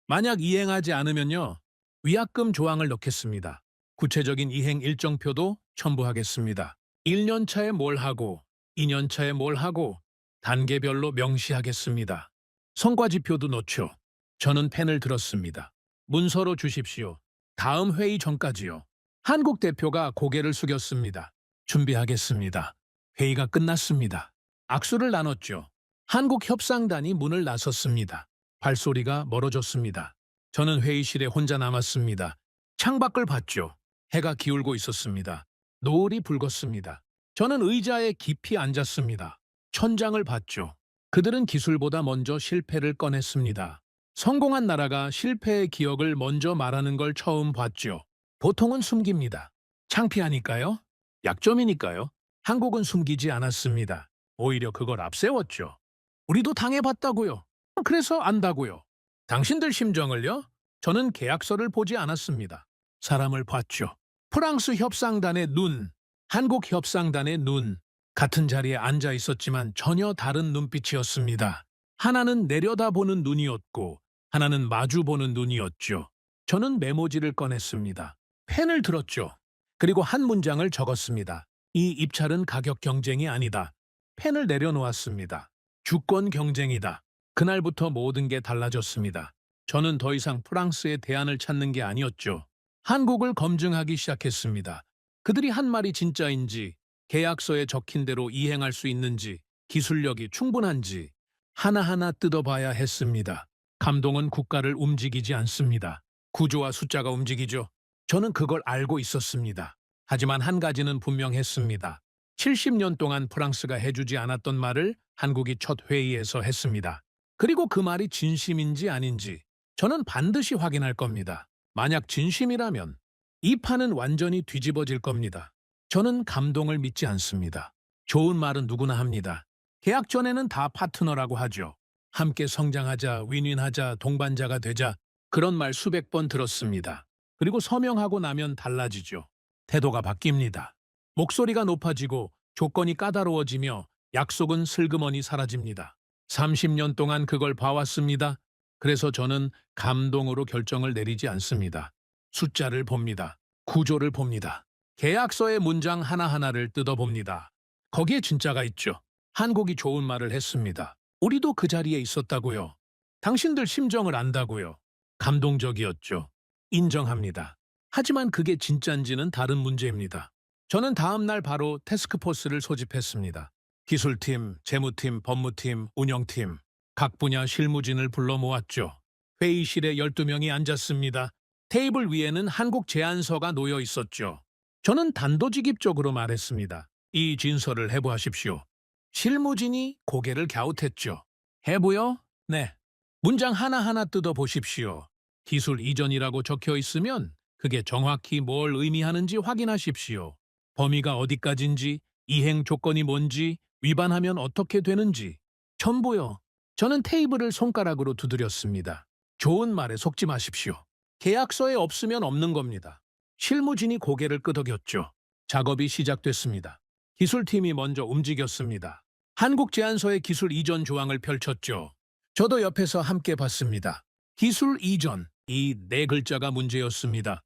만약 이행하지 않으면요. 위약금 조항을 넣겠습니다. 구체적인 이행 일정표도 첨부하겠습니다. 1년 차에 뭘 하고, 2년 차에 뭘 하고, 단계별로 명시하겠습니다. 성과지표도 넣죠. 저는 펜을 들었습니다. 문서로 주십시오. 다음 회의 전까지요. 한국 대표가 고개를 숙였습니다. 준비하겠습니다. 회의가 끝났습니다. 악수를 나눴죠. 한국 협상단이 문을 나섰습니다. 발소리가 멀어졌습니다. 저는 회의실에 혼자 남았습니다. 창밖을 봤죠. 해가 기울고 있었습니다. 노을이 붉었습니다. 저는 의자에 깊이 앉았습니다. 천장을 봤죠. 그들은 기술보다 먼저 실패를 꺼냈습니다. 성공한 나라가 실패의 기억을 먼저 말하는 걸 처음 봤죠. 보통은 숨깁니다. 창피하니까요? 약점이니까요? 한국은 숨기지 않았습니다. 오히려 그걸 앞세웠죠. 우리도 당해봤다고요. 그래서 안다고요. 당신들 심정을요? 저는 계약서를 보지 않았습니다. 사람을 봤죠. 프랑스 협상단의 눈, 한국 협상단의 눈. 같은 자리에 앉아 있었지만 전혀 다른 눈빛이었습니다. 하나는 내려다보는 눈이었고 하나는 마주보는 눈이었죠. 저는 메모지를 꺼냈습니다. 펜을 들었죠. 그리고 한 문장을 적었습니다. 이 입찰은 가격 경쟁이 아니다. 펜을 내려놓았습니다. 주권 경쟁이다. 그날부터 모든 게 달라졌습니다. 저는 더 이상 프랑스의 대안을 찾는 게 아니었죠. 한국을 검증하기 시작했습니다. 그들이 한 말이 진짜인지, 계약서에 적힌 대로 이행할 수 있는지, 기술력이 충분한지 하나하나 뜯어봐야 했습니다. 감동은 국가를 움직이지 않습니다. 구조와 숫자가 움직이죠. 저는 그걸 알고 있었습니다. 하지만 한 가지는 분명했습니다. 70년 동안 프랑스가 해주지 않았던 말을 한국이 첫 회의에서 했습니다. 그리고 그 말이 진심인지 아닌지 저는 반드시 확인할 겁니다. 만약 진심이라면 이 판은 완전히 뒤집어질 겁니다. 저는 감동을 믿지 않습니다. 좋은 말은 누구나 합니다. 계약 전에는 다 파트너라고 하죠. 함께 성장하자, 윈윈하자, 동반자가 되자 그런 말 수백 번 들었습니다. 그리고 서명하고 나면 달라지죠. 태도가 바뀝니다. 목소리가 높아지고 조건이 까다로워지며 약속은 슬그머니 사라집니다. 30년 동안 그걸 봐왔습니다. 그래서 저는 감동으로 결정을 내리지 않습니다. 숫자를 봅니다. 구조를 봅니다. 계약서의 문장 하나하나를 뜯어봅니다. 거기에 진짜가 있죠. 한국이 좋은 말을 했습니다. 우리도 그 자리에 있었다고요. 당신들 심정을 안다고요. 감동적이었죠. 인정합니다. 하지만 그게 진짠지는 다른 문제입니다. 저는 다음 날 바로 태스크포스를 소집했습니다. 기술팀, 재무팀, 법무팀, 운영팀, 각 분야 실무진을 불러 모았죠. 회의실에 12명이 앉았습니다. 테이블 위에는 한국 제안서가 놓여 있었죠. 저는 단도직입적으로 말했습니다. 이 진서를 해부하십시오. 실무진이 고개를 갸웃했죠. 해부요? 네. 문장 하나하나 뜯어보십시오. 기술 이전이라고 적혀 있으면 그게 정확히 뭘 의미하는지 확인하십시오. 범위가 어디까지인지, 이행 조건이 뭔지, 위반하면 어떻게 되는지. 전부요. 저는 테이블을 손가락으로 두드렸습니다. 좋은 말에 속지 마십시오. 계약서에 없으면 없는 겁니다. 실무진이 고개를 끄덕였죠. 작업이 시작됐습니다. 기술팀이 먼저 움직였습니다. 한국 제안서의 기술 이전 조항을 펼쳤죠. 저도 옆에서 함께 봤습니다. 기술 이전, 이 네 글자가 문제였습니다.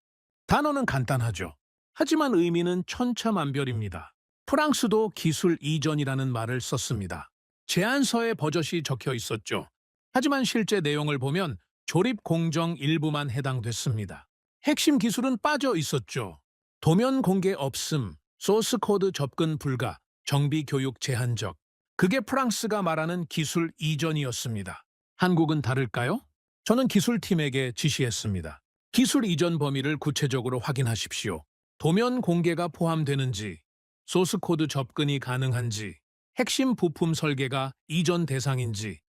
단어는 간단하죠. 하지만 의미는 천차만별입니다. 프랑스도 기술 이전이라는 말을 썼습니다. 제안서에 버젓이 적혀 있었죠. 하지만 실제 내용을 보면 조립 공정 일부만 해당됐습니다. 핵심 기술은 빠져 있었죠. 도면 공개 없음, 소스 코드 접근 불가, 정비 교육 제한적. 그게 프랑스가 말하는 기술 이전이었습니다. 한국은 다를까요? 저는 기술팀에게 지시했습니다. 기술 이전 범위를 구체적으로 확인하십시오. 도면 공개가 포함되는지, 소스 코드 접근이 가능한지, 핵심 부품 설계가 이전 대상인지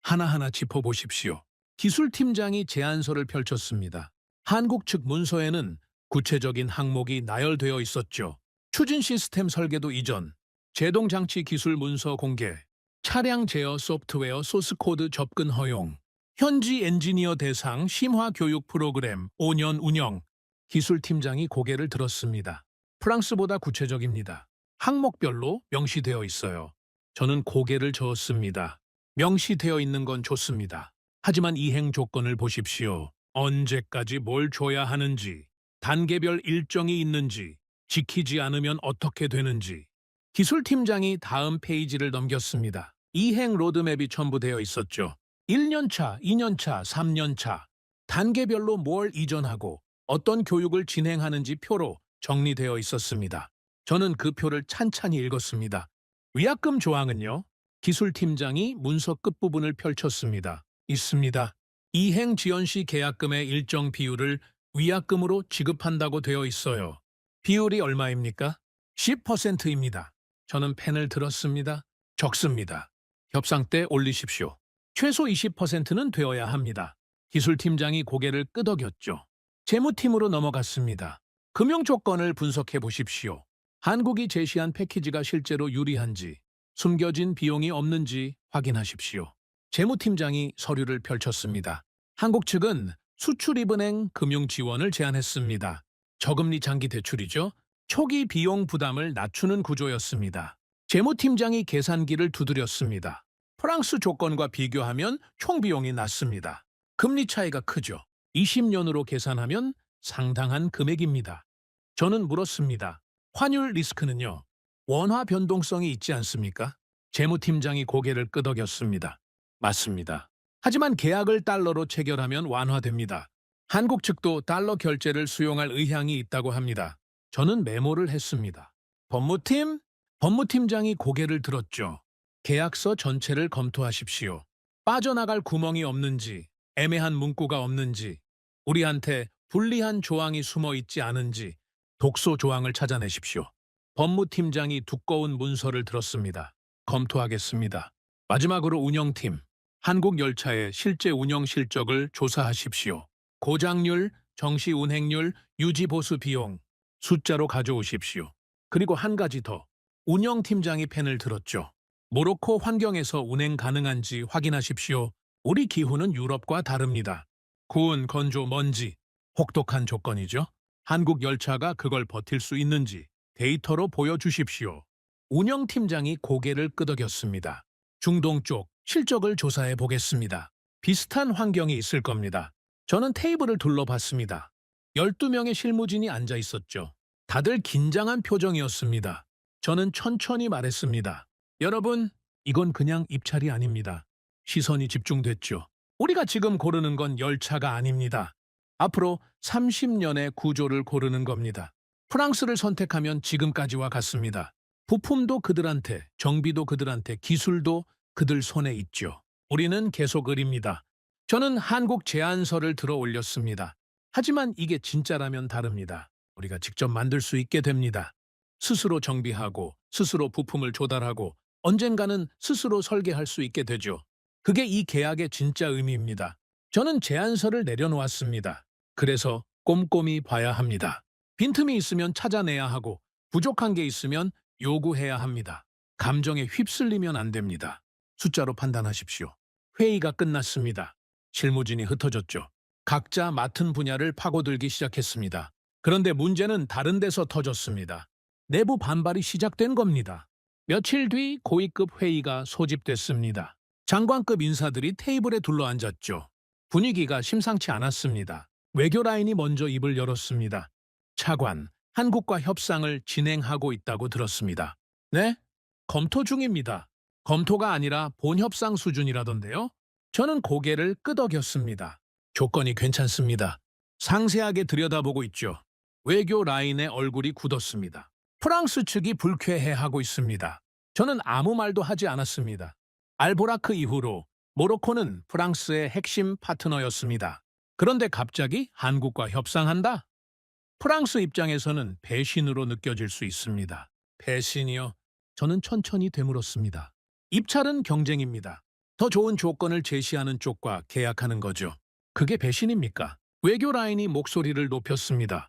하나하나 짚어보십시오. 기술팀장이 제안서를 펼쳤습니다. 한국 측 문서에는 구체적인 항목이 나열되어 있었죠. 추진 시스템 설계도 이전, 제동장치 기술 문서 공개, 차량 제어 소프트웨어 소스 코드 접근 허용, 현지 엔지니어 대상 심화 교육 프로그램 5년 운영. 기술팀장이 고개를 들었습니다. 프랑스보다 구체적입니다. 항목별로 명시되어 있어요. 저는 고개를 저었습니다. 명시되어 있는 건 좋습니다. 하지만 이행 조건을 보십시오. 언제까지 뭘 줘야 하는지, 단계별 일정이 있는지, 지키지 않으면 어떻게 되는지. 기술팀장이 다음 페이지를 넘겼습니다. 이행 로드맵이 첨부되어 있었죠. 1년차, 2년차, 3년차, 단계별로 뭘 이전하고 어떤 교육을 진행하는지 표로 정리되어 있었습니다. 저는 그 표를 찬찬히 읽었습니다. 위약금 조항은요? 기술팀장이 문서 끝부분을 펼쳤습니다. 있습니다. 이행 지연 시 계약금의 일정 비율을 위약금으로 지급한다고 되어 있어요. 비율이 얼마입니까? 10%입니다. 저는 펜을 들었습니다. 적습니다. 협상 때 올리십시오. 최소 20%는 되어야 합니다. 기술팀장이 고개를 끄덕였죠. 재무팀으로 넘어갔습니다. 금융 조건을 분석해 보십시오. 한국이 제시한 패키지가 실제로 유리한지, 숨겨진 비용이 없는지 확인하십시오. 재무팀장이 서류를 펼쳤습니다. 한국 측은 수출입은행 금융 지원을 제안했습니다. 저금리 장기 대출이죠. 초기 비용 부담을 낮추는 구조였습니다. 재무팀장이 계산기를 두드렸습니다. 프랑스 조건과 비교하면 총 비용이 낮습니다. 금리 차이가 크죠. 20년으로 계산하면 상당한 금액입니다. 저는 물었습니다. 환율 리스크는요? 원화 변동성이 있지 않습니까? 재무팀장이 고개를 끄덕였습니다. 맞습니다. 하지만 계약을 달러로 체결하면 완화됩니다. 한국 측도 달러 결제를 수용할 의향이 있다고 합니다. 저는 메모를 했습니다. 법무팀장이 고개를 들었죠. 계약서 전체를 검토하십시오. 빠져나갈 구멍이 없는지, 애매한 문구가 없는지, 우리한테 불리한 조항이 숨어 있지 않은지 독소 조항을 찾아내십시오. 법무팀장이 두꺼운 문서를 들었습니다. 검토하겠습니다. 마지막으로 운영팀, 한국 열차의 실제 운영 실적을 조사하십시오. 고장률, 정시 운행률, 유지 보수 비용, 숫자로 가져오십시오. 그리고 한 가지 더, 운영팀장이 펜을 들었죠. 모로코 환경에서 운행 가능한지 확인하십시오. 우리 기후는 유럽과 다릅니다. 고온, 건조, 먼지, 혹독한 조건이죠. 한국 열차가 그걸 버틸 수 있는지 데이터로 보여주십시오. 운영팀장이 고개를 끄덕였습니다. 중동 쪽 실적을 조사해 보겠습니다. 비슷한 환경이 있을 겁니다. 저는 테이블을 둘러봤습니다. 12명의 실무진이 앉아 있었죠. 다들 긴장한 표정이었습니다. 저는 천천히 말했습니다. 여러분, 이건 그냥 입찰이 아닙니다. 시선이 집중됐죠. 우리가 지금 고르는 건 열차가 아닙니다. 앞으로 30년의 구조를 고르는 겁니다. 프랑스를 선택하면 지금까지와 같습니다. 부품도 그들한테, 정비도 그들한테, 기술도 그들 손에 있죠. 우리는 계속 의립니다. 저는 한국 제안서를 들어 올렸습니다. 하지만 이게 진짜라면 다릅니다. 우리가 직접 만들 수 있게 됩니다. 스스로 정비하고, 스스로 부품을 조달하고, 언젠가는 스스로 설계할 수 있게 되죠. 그게 이 계약의 진짜 의미입니다. 저는 제안서를 내려놓았습니다. 그래서 꼼꼼히 봐야 합니다. 빈틈이 있으면 찾아내야 하고, 부족한 게 있으면 요구해야 합니다. 감정에 휩쓸리면 안 됩니다. 숫자로 판단하십시오. 회의가 끝났습니다. 실무진이 흩어졌죠. 각자 맡은 분야를 파고들기 시작했습니다. 그런데 문제는 다른 데서 터졌습니다. 내부 반발이 시작된 겁니다. 며칠 뒤 고위급 회의가 소집됐습니다. 장관급 인사들이 테이블에 둘러앉았죠. 분위기가 심상치 않았습니다. 외교 라인이 먼저 입을 열었습니다. 차관, 한국과 협상을 진행하고 있다고 들었습니다. 네? 검토 중입니다. 검토가 아니라 본협상 수준이라던데요? 저는 고개를 끄덕였습니다. 조건이 괜찮습니다. 상세하게 들여다보고 있죠. 외교 라인의 얼굴이 굳었습니다. 프랑스 측이 불쾌해하고 있습니다. 저는 아무 말도 하지 않았습니다. 알보라크 이후로 모로코는 프랑스의 핵심 파트너였습니다. 그런데 갑자기 한국과 협상한다? 프랑스 입장에서는 배신으로 느껴질 수 있습니다. 배신이요? 저는 천천히 되물었습니다. 입찰은 경쟁입니다. 더 좋은 조건을 제시하는 쪽과 계약하는 거죠. 그게 배신입니까? 외교 라인이 목소리를 높였습니다.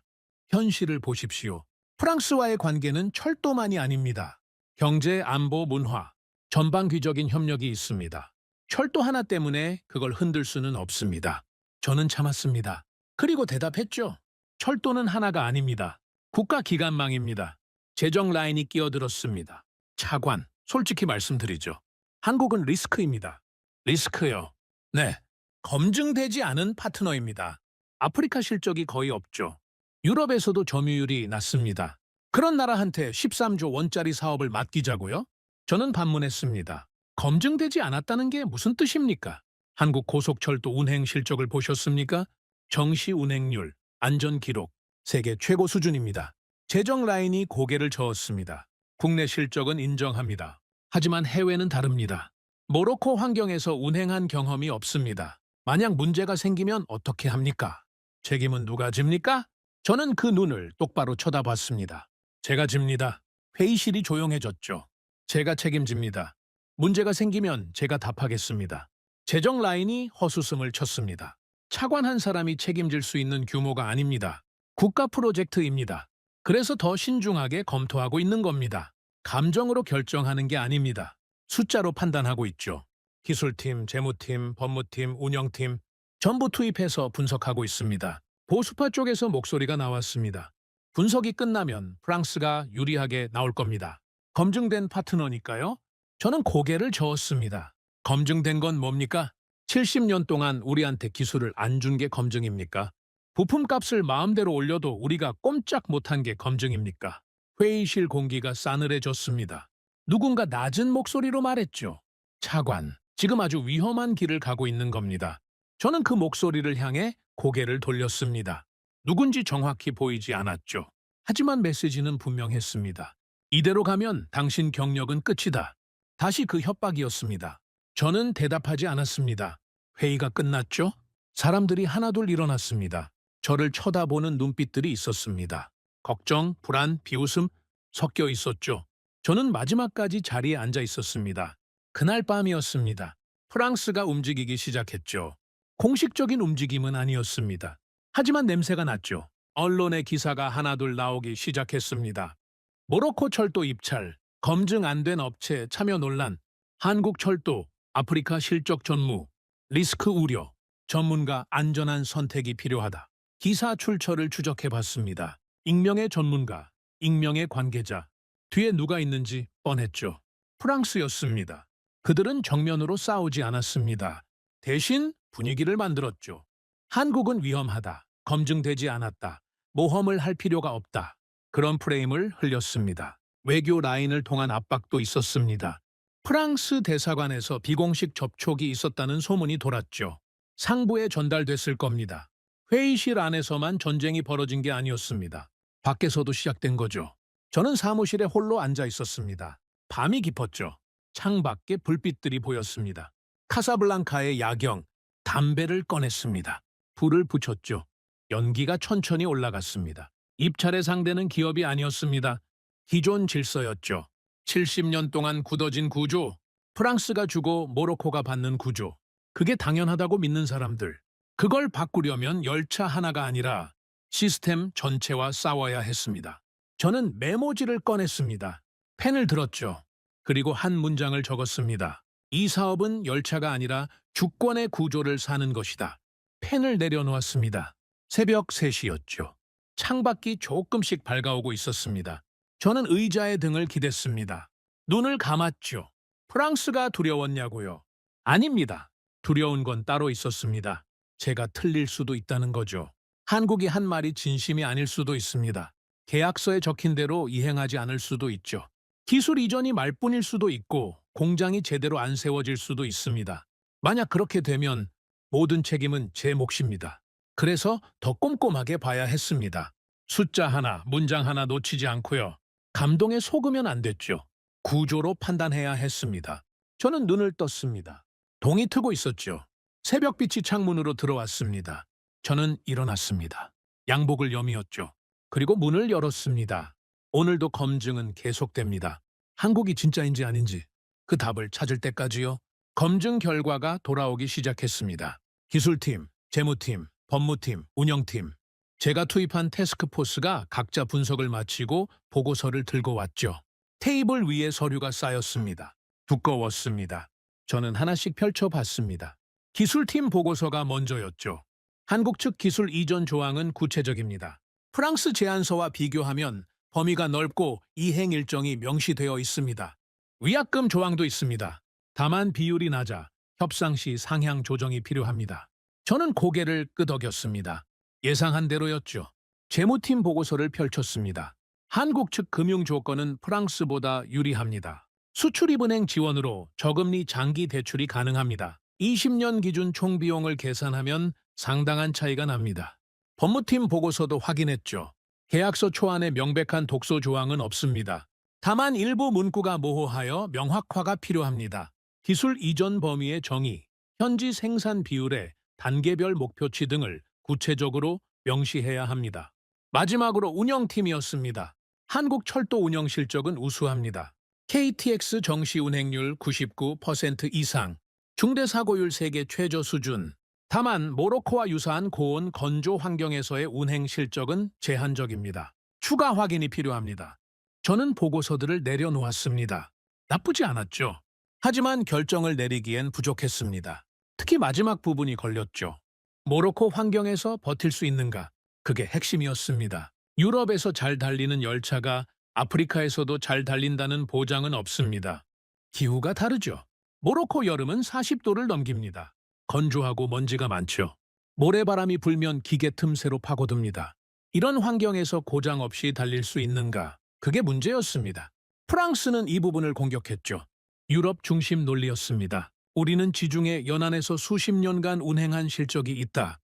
현실을 보십시오. 프랑스와의 관계는 철도만이 아닙니다. 경제, 안보, 문화, 전방위적인 협력이 있습니다. 철도 하나 때문에 그걸 흔들 수는 없습니다. 저는 참았습니다. 그리고 대답했죠. 철도는 하나가 아닙니다. 국가기관망입니다. 재정 라인이 끼어들었습니다. 차관, 솔직히 말씀드리죠. 한국은 리스크입니다. 리스크요. 네, 검증되지 않은 파트너입니다. 아프리카 실적이 거의 없죠. 유럽에서도 점유율이 낮습니다. 그런 나라한테 13조 원짜리 사업을 맡기자고요? 저는 반문했습니다. 검증되지 않았다는 게 무슨 뜻입니까? 한국 고속철도 운행 실적을 보셨습니까? 정시 운행률, 안전 기록, 세계 최고 수준입니다. 재정 라인이 고개를 저었습니다. 국내 실적은 인정합니다. 하지만 해외는 다릅니다. 모로코 환경에서 운행한 경험이 없습니다. 만약 문제가 생기면 어떻게 합니까? 책임은 누가 집니까? 저는 그 눈을 똑바로 쳐다봤습니다. 제가 집니다. 회의실이 조용해졌죠. 제가 책임집니다. 문제가 생기면 제가 답하겠습니다. 재정 라인이 헛웃음을 쳤습니다. 차관 한 사람이 책임질 수 있는 규모가 아닙니다. 국가 프로젝트입니다. 그래서 더 신중하게 검토하고 있는 겁니다. 감정으로 결정하는 게 아닙니다. 숫자로 판단하고 있죠. 기술팀, 재무팀, 법무팀, 운영팀 전부 투입해서 분석하고 있습니다. 보수파 쪽에서 목소리가 나왔습니다. 분석이 끝나면 프랑스가 유리하게 나올 겁니다. 검증된 파트너니까요. 저는 고개를 저었습니다. 검증된 건 뭡니까? 70년 동안 우리한테 기술을 안 준 게 검증입니까? 부품값을 마음대로 올려도 우리가 꼼짝 못한 게 검증입니까? 회의실 공기가 싸늘해졌습니다. 누군가 낮은 목소리로 말했죠. 차관, 지금 아주 위험한 길을 가고 있는 겁니다. 저는 그 목소리를 향해 고개를 돌렸습니다. 누군지 정확히 보이지 않았죠. 하지만 메시지는 분명했습니다. 이대로 가면 당신 경력은 끝이다. 다시 그 협박이었습니다. 저는 대답하지 않았습니다. 회의가 끝났죠? 사람들이 하나둘 일어났습니다. 저를 쳐다보는 눈빛들이 있었습니다. 걱정, 불안, 비웃음 섞여 있었죠. 저는 마지막까지 자리에 앉아 있었습니다. 그날 밤이었습니다. 프랑스가 움직이기 시작했죠. 공식적인 움직임은 아니었습니다. 하지만 냄새가 났죠. 언론의 기사가 하나둘 나오기 시작했습니다. 모로코 철도 입찰, 검증 안 된 업체 참여 논란, 한국 철도, 아프리카 실적 전무, 리스크 우려, 전문가 안전한 선택이 필요하다. 기사 출처를 추적해봤습니다. 익명의 전문가, 익명의 관계자, 뒤에 누가 있는지 뻔했죠. 프랑스였습니다. 그들은 정면으로 싸우지 않았습니다. 대신 분위기를 만들었죠. 한국은 위험하다. 검증되지 않았다. 모험을 할 필요가 없다. 그런 프레임을 흘렸습니다. 외교 라인을 통한 압박도 있었습니다. 프랑스 대사관에서 비공식 접촉이 있었다는 소문이 돌았죠. 상부에 전달됐을 겁니다. 회의실 안에서만 전쟁이 벌어진 게 아니었습니다. 밖에서도 시작된 거죠. 저는 사무실에 홀로 앉아 있었습니다. 밤이 깊었죠. 창밖에 불빛들이 보였습니다. 카사블랑카의 야경, 담배를 꺼냈습니다. 불을 붙였죠. 연기가 천천히 올라갔습니다. 입찰의 상대는 기업이 아니었습니다. 기존 질서였죠. 70년 동안 굳어진 구조, 프랑스가 주고 모로코가 받는 구조. 그게 당연하다고 믿는 사람들. 그걸 바꾸려면 열차 하나가 아니라 시스템 전체와 싸워야 했습니다. 저는 메모지를 꺼냈습니다. 펜을 들었죠. 그리고 한 문장을 적었습니다. 이 사업은 열차가 아니라 주권의 구조를 사는 것이다. 펜을 내려놓았습니다. 새벽 3시였죠. 창밖이 조금씩 밝아오고 있었습니다. 저는 의자의 등을 기댔습니다. 눈을 감았죠. 프랑스가 두려웠냐고요? 아닙니다. 두려운 건 따로 있었습니다. 제가 틀릴 수도 있다는 거죠. 한국이 한 말이 진심이 아닐 수도 있습니다. 계약서에 적힌 대로 이행하지 않을 수도 있죠. 기술 이전이 말뿐일 수도 있고 공장이 제대로 안 세워질 수도 있습니다. 만약 그렇게 되면 모든 책임은 제 몫입니다. 그래서 더 꼼꼼하게 봐야 했습니다. 숫자 하나, 문장 하나 놓치지 않고요. 감동에 속으면 안 됐죠. 구조로 판단해야 했습니다. 저는 눈을 떴습니다. 동이 트고 있었죠. 새벽빛이 창문으로 들어왔습니다. 저는 일어났습니다. 양복을 여미었죠. 그리고 문을 열었습니다. 오늘도 검증은 계속됩니다. 한국이 진짜인지 아닌지 그 답을 찾을 때까지요. 검증 결과가 돌아오기 시작했습니다. 기술팀, 재무팀, 법무팀, 운영팀. 제가 투입한 태스크포스가 각자 분석을 마치고 보고서를 들고 왔죠. 테이블 위에 서류가 쌓였습니다. 두꺼웠습니다. 저는 하나씩 펼쳐봤습니다. 기술팀 보고서가 먼저였죠. 한국 측 기술 이전 조항은 구체적입니다. 프랑스 제안서와 비교하면 범위가 넓고 이행 일정이 명시되어 있습니다. 위약금 조항도 있습니다. 다만 비율이 낮아 협상 시 상향 조정이 필요합니다. 저는 고개를 끄덕였습니다. 예상한 대로였죠. 재무팀 보고서를 펼쳤습니다. 한국 측 금융 조건은 프랑스보다 유리합니다. 수출입은행 지원으로 저금리 장기 대출이 가능합니다. 20년 기준 총 비용을 계산하면 상당한 차이가 납니다. 법무팀 보고서도 확인했죠. 계약서 초안에 명백한 독소 조항은 없습니다. 다만 일부 문구가 모호하여 명확화가 필요합니다. 기술 이전 범위의 정의, 현지 생산 비율의 단계별 목표치 등을 구체적으로 명시해야 합니다. 마지막으로 운영팀이었습니다. 한국철도 운영 실적은 우수합니다. KTX 정시 운행률 99% 이상, 중대사고율 세계 최저 수준. 다만 모로코와 유사한 고온 건조 환경에서의 운행 실적은 제한적입니다. 추가 확인이 필요합니다. 저는 보고서들을 내려놓았습니다. 나쁘지 않았죠. 하지만 결정을 내리기엔 부족했습니다. 특히 마지막 부분이 걸렸죠. 모로코 환경에서 버틸 수 있는가? 그게 핵심이었습니다. 유럽에서 잘 달리는 열차가 아프리카에서도 잘 달린다는 보장은 없습니다. 기후가 다르죠. 모로코 여름은 40도를 넘깁니다. 건조하고 먼지가 많죠. 모래바람이 불면 기계 틈새로 파고듭니다. 이런 환경에서 고장 없이 달릴 수 있는가? 그게 문제였습니다. 프랑스는 이 부분을 공격했죠. 유럽 중심 논리였습니다. 우리는 지중해 연안에서 수십 년간 운행한 실적이 있다.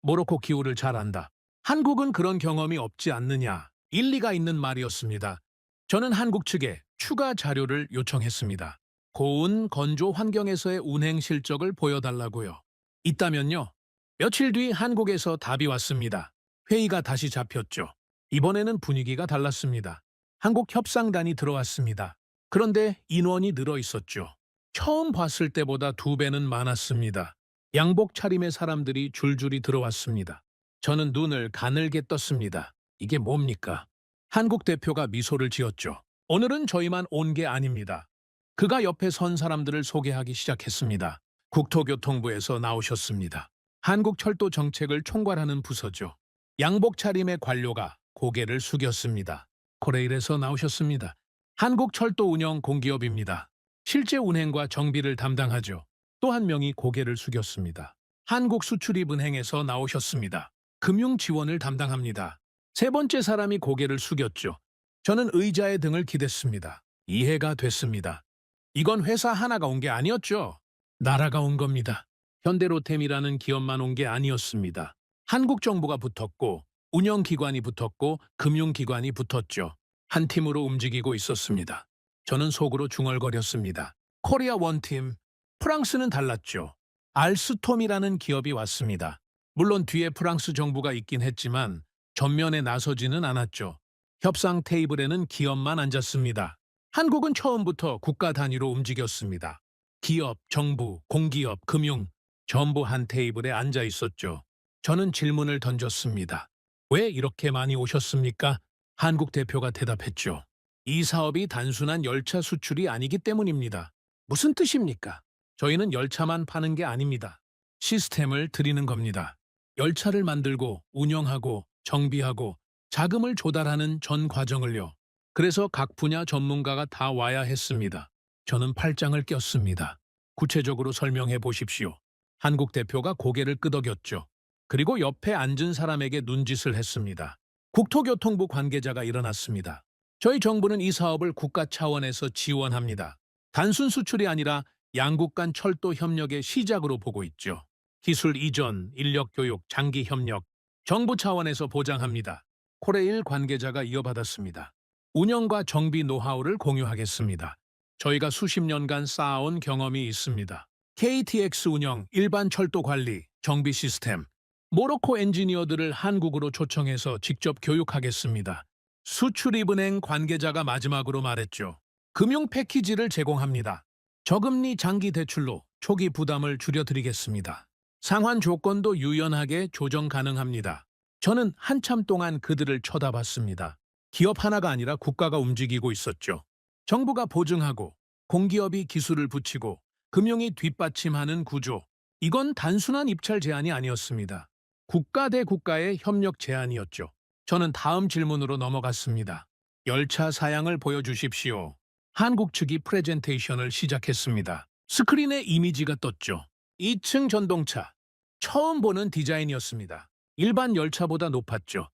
모로코 기후를 잘 안다. 한국은 그런 경험이 없지 않느냐. 일리가 있는 말이었습니다. 저는 한국 측에 추가 자료를 요청했습니다. 고온, 건조 환경에서의 운행 실적을 보여달라고요. 있다면요. 며칠 뒤 한국에서 답이 왔습니다. 회의가 다시 잡혔죠. 이번에는 분위기가 달랐습니다. 한국 협상단이 들어왔습니다. 그런데 인원이 늘어 있었죠. 처음 봤을 때보다 2배는 많았습니다. 양복 차림의 사람들이 줄줄이 들어왔습니다. 저는 눈을 가늘게 떴습니다. 이게 뭡니까? 한국 대표가 미소를 지었죠. 오늘은 저희만 온 게 아닙니다. 그가 옆에 선 사람들을 소개하기 시작했습니다. 국토교통부에서 나오셨습니다. 한국철도 정책을 총괄하는 부서죠. 양복 차림의 관료가 고개를 숙였습니다. 코레일에서 나오셨습니다. 한국철도 운영 공기업입니다. 실제 운행과 정비를 담당하죠. 또 한 명이 고개를 숙였습니다. 한국수출입은행에서 나오셨습니다. 금융 지원을 담당합니다. 세 번째 사람이 고개를 숙였죠. 저는 의자의 등을 기댔습니다. 이해가 됐습니다. 이건 회사 하나가 온 게 아니었죠. 나라가 온 겁니다. 현대로템이라는 기업만 온 게 아니었습니다. 한국 정부가 붙었고 운영기관이 붙었고 금융기관이 붙었죠. 한 팀으로 움직이고 있었습니다. 저는 속으로 중얼거렸습니다. 코리아 원팀, 프랑스는 달랐죠. 알스톰이라는 기업이 왔습니다. 물론 뒤에 프랑스 정부가 있긴 했지만 전면에 나서지는 않았죠. 협상 테이블에는 기업만 앉았습니다. 한국은 처음부터 국가 단위로 움직였습니다. 기업, 정부, 공기업, 금융 전부 한 테이블에 앉아 있었죠. 저는 질문을 던졌습니다. 왜 이렇게 많이 오셨습니까? 한국 대표가 대답했죠. 이 사업이 단순한 열차 수출이 아니기 때문입니다. 무슨 뜻입니까? 저희는 열차만 파는 게 아닙니다. 시스템을 드리는 겁니다. 열차를 만들고 운영하고 정비하고 자금을 조달하는 전 과정을요. 그래서 각 분야 전문가가 다 와야 했습니다. 저는 팔짱을 꼈습니다. 구체적으로 설명해 보십시오. 한국 대표가 고개를 끄덕였죠. 그리고 옆에 앉은 사람에게 눈짓을 했습니다. 국토교통부 관계자가 일어났습니다. 저희 정부는 이 사업을 국가 차원에서 지원합니다. 단순 수출이 아니라 양국 간 철도 협력의 시작으로 보고 있죠. 기술 이전, 인력 교육, 장기 협력, 정부 차원에서 보장합니다. 코레일 관계자가 이어받았습니다. 운영과 정비 노하우를 공유하겠습니다. 저희가 수십 년간 쌓아온 경험이 있습니다. KTX 운영, 일반 철도 관리, 정비 시스템, 모로코 엔지니어들을 한국으로 초청해서 직접 교육하겠습니다. 수출입은행 관계자가 마지막으로 말했죠. 금융 패키지를 제공합니다. 저금리 장기 대출로 초기 부담을 줄여드리겠습니다. 상환 조건도 유연하게 조정 가능합니다. 저는 한참 동안 그들을 쳐다봤습니다. 기업 하나가 아니라 국가가 움직이고 있었죠. 정부가 보증하고 공기업이 기술을 붙이고 금융이 뒷받침하는 구조. 이건 단순한 입찰 제한이 아니었습니다. 국가 대 국가의 협력 제안이었죠. 저는 다음 질문으로 넘어갔습니다. 열차 사양을 보여주십시오. 한국 측이 프레젠테이션을 시작했습니다. 스크린에 이미지가 떴죠. 2층 전동차. 처음 보는 디자인이었습니다. 일반 열차보다 높았죠.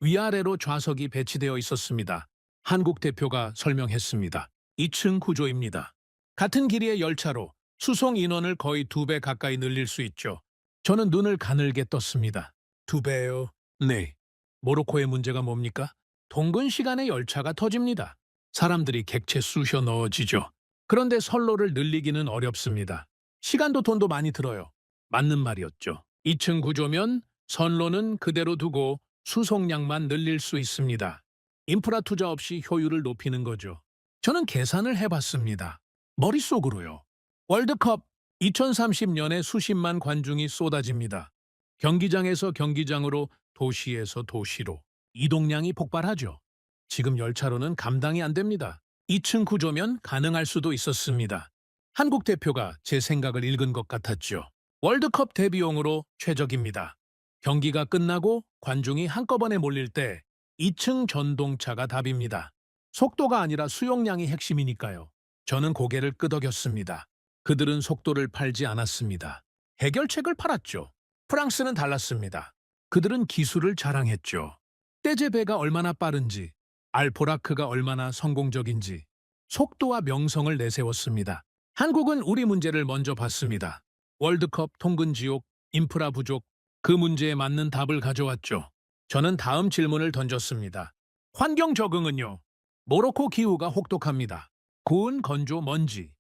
위아래로 좌석이 배치되어 있었습니다. 한국 대표가 설명했습니다. 2층 구조입니다. 같은 길이의 열차로 수송 인원을 거의 2배 가까이 늘릴 수 있죠. 저는 눈을 가늘게 떴습니다. 2배요? 네. 모로코의 문제가 뭡니까? 동근 시간에 열차가 터집니다. 사람들이 객체 쑤셔 넣어지죠. 그런데 선로를 늘리기는 어렵습니다. 시간도 돈도 많이 들어요. 맞는 말이었죠. 2층 구조면 선로는 그대로 두고 수송량만 늘릴 수 있습니다. 인프라 투자 없이 효율을 높이는 거죠. 저는 계산을 해봤습니다. 머릿속으로요. 월드컵 2030년에 수십만 관중이 쏟아집니다. 경기장에서 경기장으로, 도시에서 도시로 이동량이 폭발하죠. 지금 열차로는 감당이 안 됩니다. 2층 구조면 가능할 수도 있었습니다. 한국 대표가 제 생각을 읽은 것 같았죠. 월드컵 대비용으로 최적입니다. 경기가 끝나고 관중이 한꺼번에 몰릴 때 2층 전동차가 답입니다. 속도가 아니라 수용량이 핵심이니까요. 저는 고개를 끄덕였습니다. 그들은 속도를 팔지 않았습니다. 해결책을 팔았죠. 프랑스는 달랐습니다. 그들은 기술을 자랑했죠. 떼제베가 얼마나 빠른지, 알포라크가 얼마나 성공적인지, 속도와 명성을 내세웠습니다. 한국은 우리 문제를 먼저 봤습니다. 월드컵 통근 지옥, 인프라 부족, 그 문제에 맞는 답을 가져왔죠. 저는 다음 질문을 던졌습니다. 환경 적응은요? 모로코 기후가 혹독합니다. 고온, 건조, 먼지.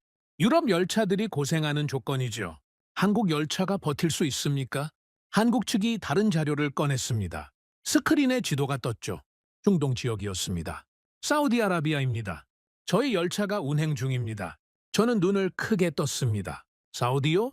유럽 열차들이 고생하는 조건이죠. 한국 열차가 버틸 수 있습니까? 한국 측이 다른 자료를 꺼냈습니다. 스크린에 지도가 떴죠. 중동 지역이었습니다. 사우디아라비아입니다. 저희 열차가 운행 중입니다. 저는 눈을 크게 떴습니다. 사우디요?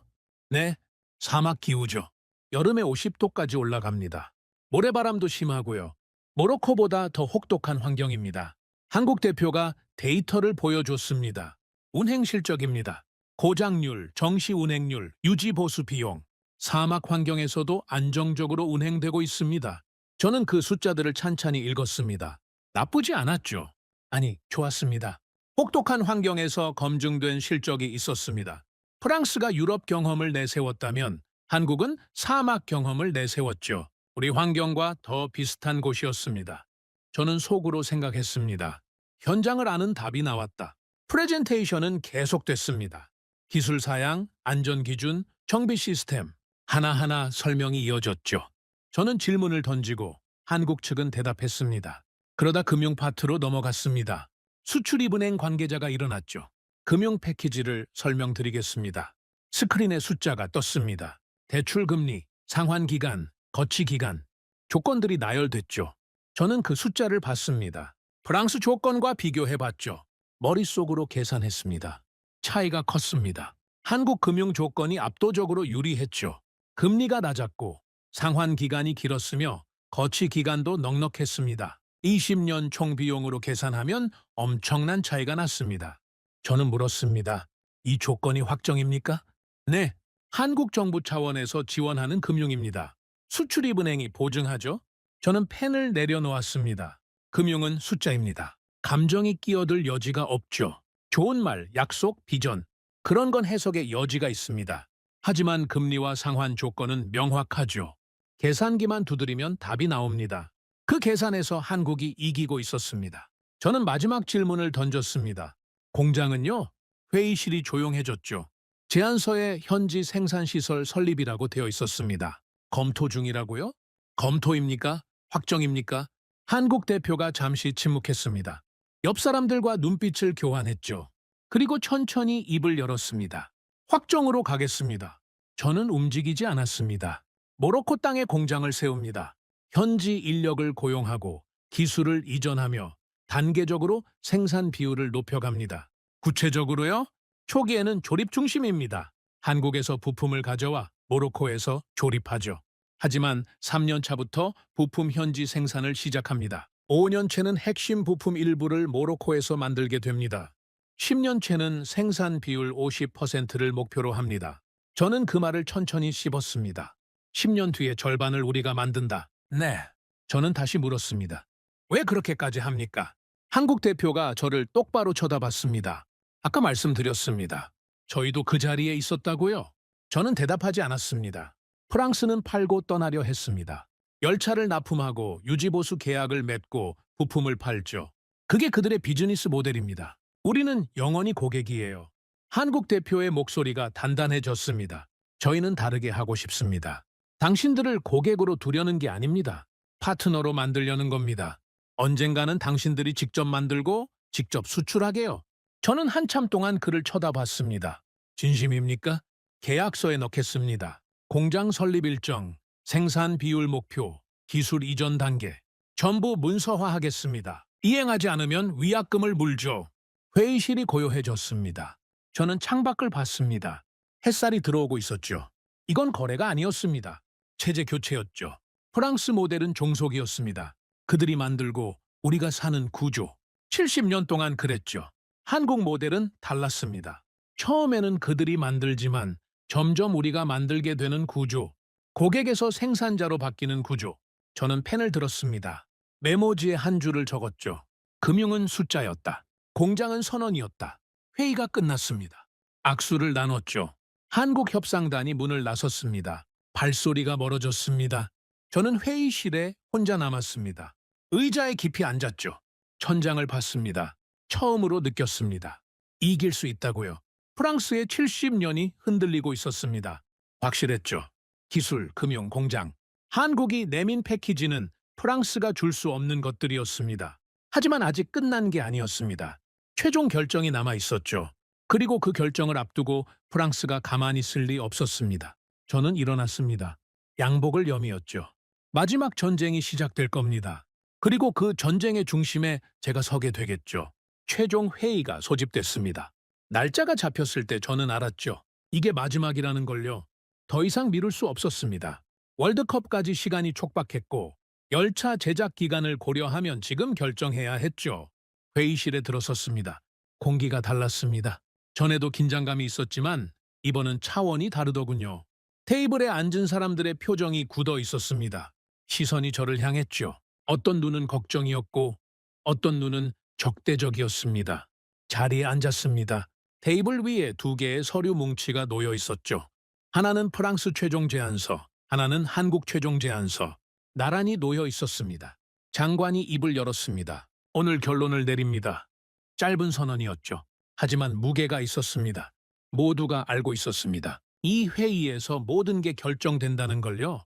네, 사막 기후죠. 여름에 50도까지 올라갑니다. 모래바람도 심하고요. 모로코보다 더 혹독한 환경입니다. 한국 대표가 데이터를 보여줬습니다. 운행 실적입니다. 고장률, 정시 운행률, 유지 보수 비용. 사막 환경에서도 안정적으로 운행되고 있습니다. 저는 그 숫자들을 찬찬히 읽었습니다. 나쁘지 않았죠. 아니, 좋았습니다. 혹독한 환경에서 검증된 실적이 있었습니다. 프랑스가 유럽 경험을 내세웠다면 한국은 사막 경험을 내세웠죠. 우리 환경과 더 비슷한 곳이었습니다. 저는 속으로 생각했습니다. 현장을 아는 답이 나왔다. 프레젠테이션은 계속됐습니다. 기술 사양, 안전 기준, 정비 시스템, 하나하나 설명이 이어졌죠. 저는 질문을 던지고 한국 측은 대답했습니다. 그러다 금융 파트로 넘어갔습니다. 수출입은행 관계자가 일어났죠. 금융 패키지를 설명드리겠습니다. 스크린에 숫자가 떴습니다. 대출 금리, 상환 기간, 거치 기간, 조건들이 나열됐죠. 저는 그 숫자를 봤습니다. 프랑스 조건과 비교해봤죠. 머릿속으로 계산했습니다. 차이가 컸습니다. 한국 금융 조건이 압도적으로 유리했죠. 금리가 낮았고 상환 기간이 길었으며 거치 기간도 넉넉했습니다. 20년 총 비용으로 계산하면 엄청난 차이가 났습니다. 저는 물었습니다. 이 조건이 확정입니까? 네, 한국 정부 차원에서 지원하는 금융입니다. 수출입은행이 보증하죠? 저는 펜을 내려놓았습니다. 금융은 숫자입니다. 감정이 끼어들 여지가 없죠. 좋은 말, 약속, 비전. 그런 건 해석의 여지가 있습니다. 하지만 금리와 상환 조건은 명확하죠. 계산기만 두드리면 답이 나옵니다. 그 계산에서 한국이 이기고 있었습니다. 저는 마지막 질문을 던졌습니다. 공장은요? 회의실이 조용해졌죠. 제안서에 현지 생산시설 설립이라고 되어 있었습니다. 검토 중이라고요? 검토입니까? 확정입니까? 한국 대표가 잠시 침묵했습니다. 옆 사람들과 눈빛을 교환했죠. 그리고 천천히 입을 열었습니다. 확정으로 가겠습니다. 저는 움직이지 않았습니다. 모로코 땅에 공장을 세웁니다. 현지 인력을 고용하고 기술을 이전하며 단계적으로 생산 비율을 높여갑니다. 구체적으로요? 초기에는 조립 중심입니다. 한국에서 부품을 가져와 모로코에서 조립하죠. 하지만 3년 차부터 부품 현지 생산을 시작합니다. 5년 채는 핵심 부품 일부를 모로코에서 만들게 됩니다. 10년 채는 생산 비율 50%를 목표로 합니다. 저는 그 말을 천천히 씹었습니다. 10년 뒤에 절반을 우리가 만든다. 네. 저는 다시 물었습니다. 왜 그렇게까지 합니까? 한국 대표가 저를 똑바로 쳐다봤습니다. 아까 말씀드렸습니다. 저희도 그 자리에 있었다고요? 저는 대답하지 않았습니다. 프랑스는 팔고 떠나려 했습니다. 열차를 납품하고 유지보수 계약을 맺고 부품을 팔죠. 그게 그들의 비즈니스 모델입니다. 우리는 영원히 고객이에요. 한국 대표의 목소리가 단단해졌습니다. 저희는 다르게 하고 싶습니다. 당신들을 고객으로 두려는 게 아닙니다. 파트너로 만들려는 겁니다. 언젠가는 당신들이 직접 만들고 직접 수출하게요. 저는 한참 동안 그를 쳐다봤습니다. 진심입니까? 계약서에 넣겠습니다. 공장 설립 일정, 생산 비율 목표, 기술 이전 단계, 전부 문서화하겠습니다. 이행하지 않으면 위약금을 물죠. 회의실이 고요해졌습니다. 저는 창밖을 봤습니다. 햇살이 들어오고 있었죠. 이건 거래가 아니었습니다. 체제 교체였죠. 프랑스 모델은 종속이었습니다. 그들이 만들고 우리가 사는 구조. 70년 동안 그랬죠. 한국 모델은 달랐습니다. 처음에는 그들이 만들지만 점점 우리가 만들게 되는 구조. 고객에서 생산자로 바뀌는 구조. 저는 펜을 들었습니다. 메모지에 한 줄을 적었죠. 금융은 숫자였다. 공장은 선언이었다. 회의가 끝났습니다. 악수를 나눴죠. 한국협상단이 문을 나섰습니다. 발소리가 멀어졌습니다. 저는 회의실에 혼자 남았습니다. 의자에 깊이 앉았죠. 천장을 봤습니다. 처음으로 느꼈습니다. 이길 수 있다고요. 프랑스의 70년이 흔들리고 있었습니다. 확실했죠. 기술, 금융, 공장. 한국이 내민 패키지는 프랑스가 줄 수 없는 것들이었습니다. 하지만 아직 끝난 게 아니었습니다. 최종 결정이 남아 있었죠. 그리고 그 결정을 앞두고 프랑스가 가만히 있을 리 없었습니다. 저는 일어났습니다. 양복을 여미었죠. 마지막 전쟁이 시작될 겁니다. 그리고 그 전쟁의 중심에 제가 서게 되겠죠. 최종 회의가 소집됐습니다. 날짜가 잡혔을 때 저는 알았죠. 이게 마지막이라는 걸요. 더 이상 미룰 수 없었습니다. 월드컵까지 시간이 촉박했고 열차 제작 기간을 고려하면 지금 결정해야 했죠. 회의실에 들어섰습니다. 공기가 달랐습니다. 전에도 긴장감이 있었지만 이번은 차원이 다르더군요. 테이블에 앉은 사람들의 표정이 굳어 있었습니다. 시선이 저를 향했죠. 어떤 눈은 걱정이었고 어떤 눈은 적대적이었습니다. 자리에 앉았습니다. 테이블 위에 2개의 서류 뭉치가 놓여 있었죠. 하나는 프랑스 최종 제안서, 하나는 한국 최종 제안서. 나란히 놓여 있었습니다. 장관이 입을 열었습니다. 오늘 결론을 내립니다. 짧은 선언이었죠. 하지만 무게가 있었습니다. 모두가 알고 있었습니다. 이 회의에서 모든 게 결정된다는 걸요.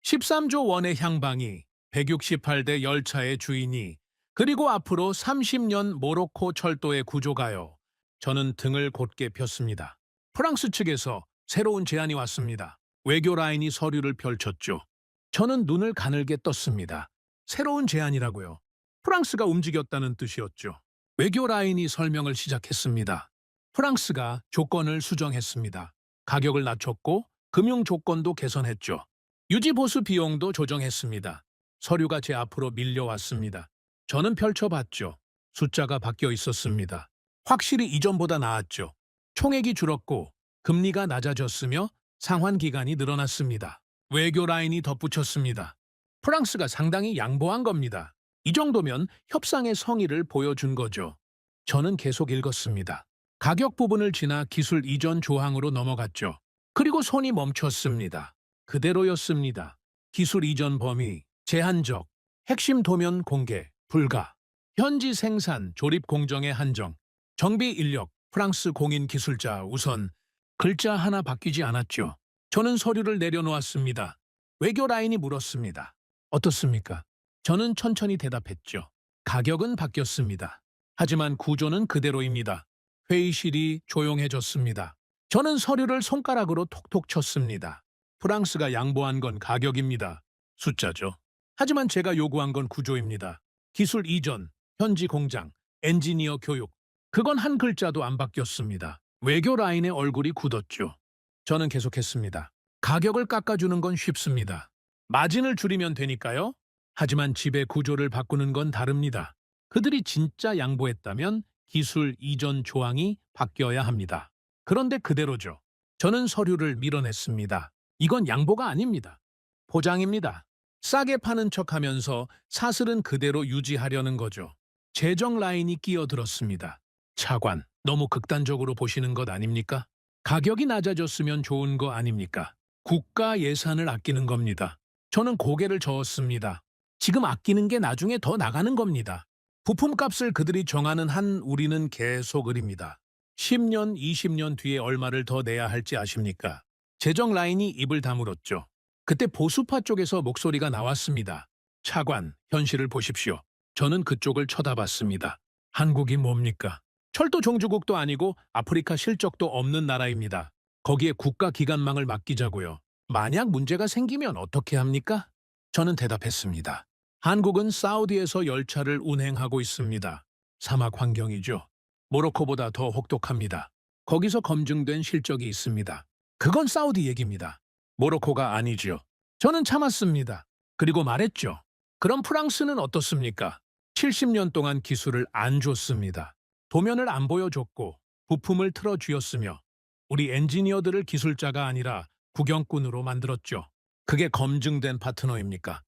13조 원의 향방이, 168대 열차의 주인이, 그리고 앞으로 30년 모로코 철도의 구조가요. 저는 등을 곧게 폈습니다. 프랑스 측에서 새로운 제안이 왔습니다. 외교 라인이 서류를 펼쳤죠. 저는 눈을 가늘게 떴습니다. 새로운 제안이라고요. 프랑스가 움직였다는 뜻이었죠. 외교 라인이 설명을 시작했습니다. 프랑스가 조건을 수정했습니다. 가격을 낮췄고 금융 조건도 개선했죠. 유지보수 비용도 조정했습니다. 서류가 제 앞으로 밀려왔습니다. 저는 펼쳐봤죠. 숫자가 바뀌어 있었습니다. 확실히 이전보다 나았죠. 총액이 줄었고 금리가 낮아졌으며 상환 기간이 늘어났습니다. 외교 라인이 덧붙였습니다. 프랑스가 상당히 양보한 겁니다. 이 정도면 협상의 성의를 보여준 거죠. 저는 계속 읽었습니다. 가격 부분을 지나 기술 이전 조항으로 넘어갔죠. 그리고 손이 멈췄습니다. 그대로였습니다. 기술 이전 범위, 제한적, 핵심 도면 공개, 불가, 현지 생산, 조립 공정의 한정, 정비 인력, 프랑스 공인 기술자 우선. 글자 하나 바뀌지 않았죠. 저는 서류를 내려놓았습니다. 외교 라인이 물었습니다. 어떻습니까? 저는 천천히 대답했죠. 가격은 바뀌었습니다. 하지만 구조는 그대로입니다. 회의실이 조용해졌습니다. 저는 서류를 손가락으로 톡톡 쳤습니다. 프랑스가 양보한 건 가격입니다. 숫자죠. 하지만 제가 요구한 건 구조입니다. 기술 이전, 현지 공장, 엔지니어 교육. 그건 한 글자도 안 바뀌었습니다. 외교 라인의 얼굴이 굳었죠. 저는 계속했습니다. 가격을 깎아주는 건 쉽습니다. 마진을 줄이면 되니까요. 하지만 지배 구조를 바꾸는 건 다릅니다. 그들이 진짜 양보했다면 기술 이전 조항이 바뀌어야 합니다. 그런데 그대로죠. 저는 서류를 밀어냈습니다. 이건 양보가 아닙니다. 포장입니다. 싸게 파는 척하면서 사슬은 그대로 유지하려는 거죠. 재정 라인이 끼어들었습니다. 차관, 너무 극단적으로 보시는 것 아닙니까? 가격이 낮아졌으면 좋은 거 아닙니까? 국가 예산을 아끼는 겁니다. 저는 고개를 저었습니다. 지금 아끼는 게 나중에 더 나가는 겁니다. 부품값을 그들이 정하는 한 우리는 계속 의립니다. 10년, 20년 뒤에 얼마를 더 내야 할지 아십니까? 재정 라인이 입을 다물었죠. 그때 보수파 쪽에서 목소리가 나왔습니다. 차관, 현실을 보십시오. 저는 그쪽을 쳐다봤습니다. 한국이 뭡니까? 철도 종주국도 아니고 아프리카 실적도 없는 나라입니다. 거기에 국가 기관망을 맡기자고요. 만약 문제가 생기면 어떻게 합니까? 저는 대답했습니다. 한국은 사우디에서 열차를 운행하고 있습니다. 사막 환경이죠. 모로코보다 더 혹독합니다. 거기서 검증된 실적이 있습니다. 그건 사우디 얘기입니다. 모로코가 아니죠. 저는 참았습니다. 그리고 말했죠. 그럼 프랑스는 어떻습니까? 70년 동안 기술을 안 줬습니다. 도면을 안 보여줬고 부품을 틀어쥐었으며 우리 엔지니어들을 기술자가 아니라 구경꾼으로 만들었죠. 그게 검증된 파트너입니까?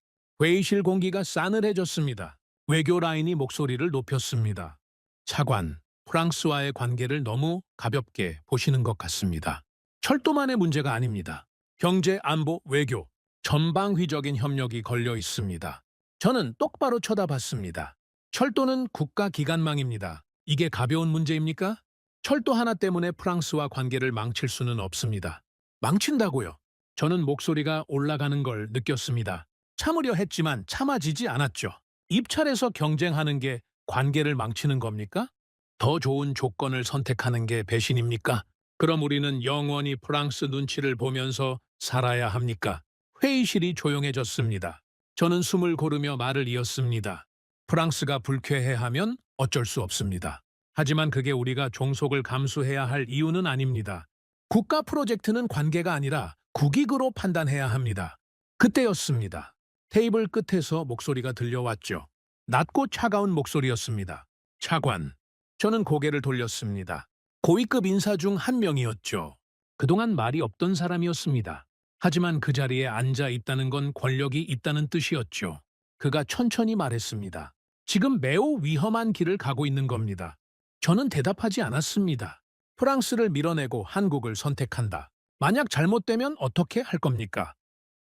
회의실 공기가 싸늘해졌습니다. 외교 라인이 목소리를 높였습니다. 차관, 프랑스와의 관계를 너무 가볍게 보시는 것 같습니다. 철도만의 문제가 아닙니다. 경제, 안보, 외교, 전방위적인 협력이 걸려 있습니다. 저는 똑바로 쳐다봤습니다. 철도는 국가 기관망입니다. 이게 가벼운 문제입니까? 철도 하나 때문에 프랑스와 관계를 망칠 수는 없습니다. 망친다고요. 저는 목소리가 올라가는 걸 느꼈습니다. 참으려 했지만 참아지지 않았죠. 입찰에서 경쟁하는 게 관계를 망치는 겁니까? 더 좋은 조건을 선택하는 게 배신입니까? 그럼 우리는 영원히 프랑스 눈치를 보면서 살아야 합니까? 회의실이 조용해졌습니다. 저는 숨을 고르며 말을 이었습니다. 프랑스가 불쾌해하면 어쩔 수 없습니다. 하지만 그게 우리가 종속을 감수해야 할 이유는 아닙니다. 국가 프로젝트는 관계가 아니라 국익으로 판단해야 합니다. 그때였습니다. 테이블 끝에서 목소리가 들려왔죠. 낮고 차가운 목소리였습니다. 차관. 저는 고개를 돌렸습니다. 고위급 인사 중 한 명이었죠. 그동안 말이 없던 사람이었습니다. 하지만 그 자리에 앉아 있다는 건 권력이 있다는 뜻이었죠. 그가 천천히 말했습니다. 지금 매우 위험한 길을 가고 있는 겁니다. 저는 대답하지 않았습니다. 프랑스를 밀어내고 한국을 선택한다. 만약 잘못되면 어떻게 할 겁니까?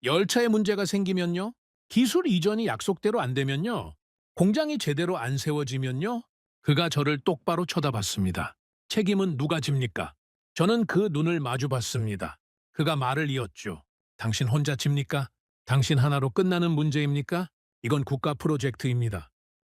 열차에 문제가 생기면요? 기술 이전이 약속대로 안 되면요? 공장이 제대로 안 세워지면요? 그가 저를 똑바로 쳐다봤습니다. 책임은 누가 집니까? 저는 그 눈을 마주봤습니다. 그가 말을 이었죠. 당신 혼자 집니까? 당신 하나로 끝나는 문제입니까? 이건 국가 프로젝트입니다.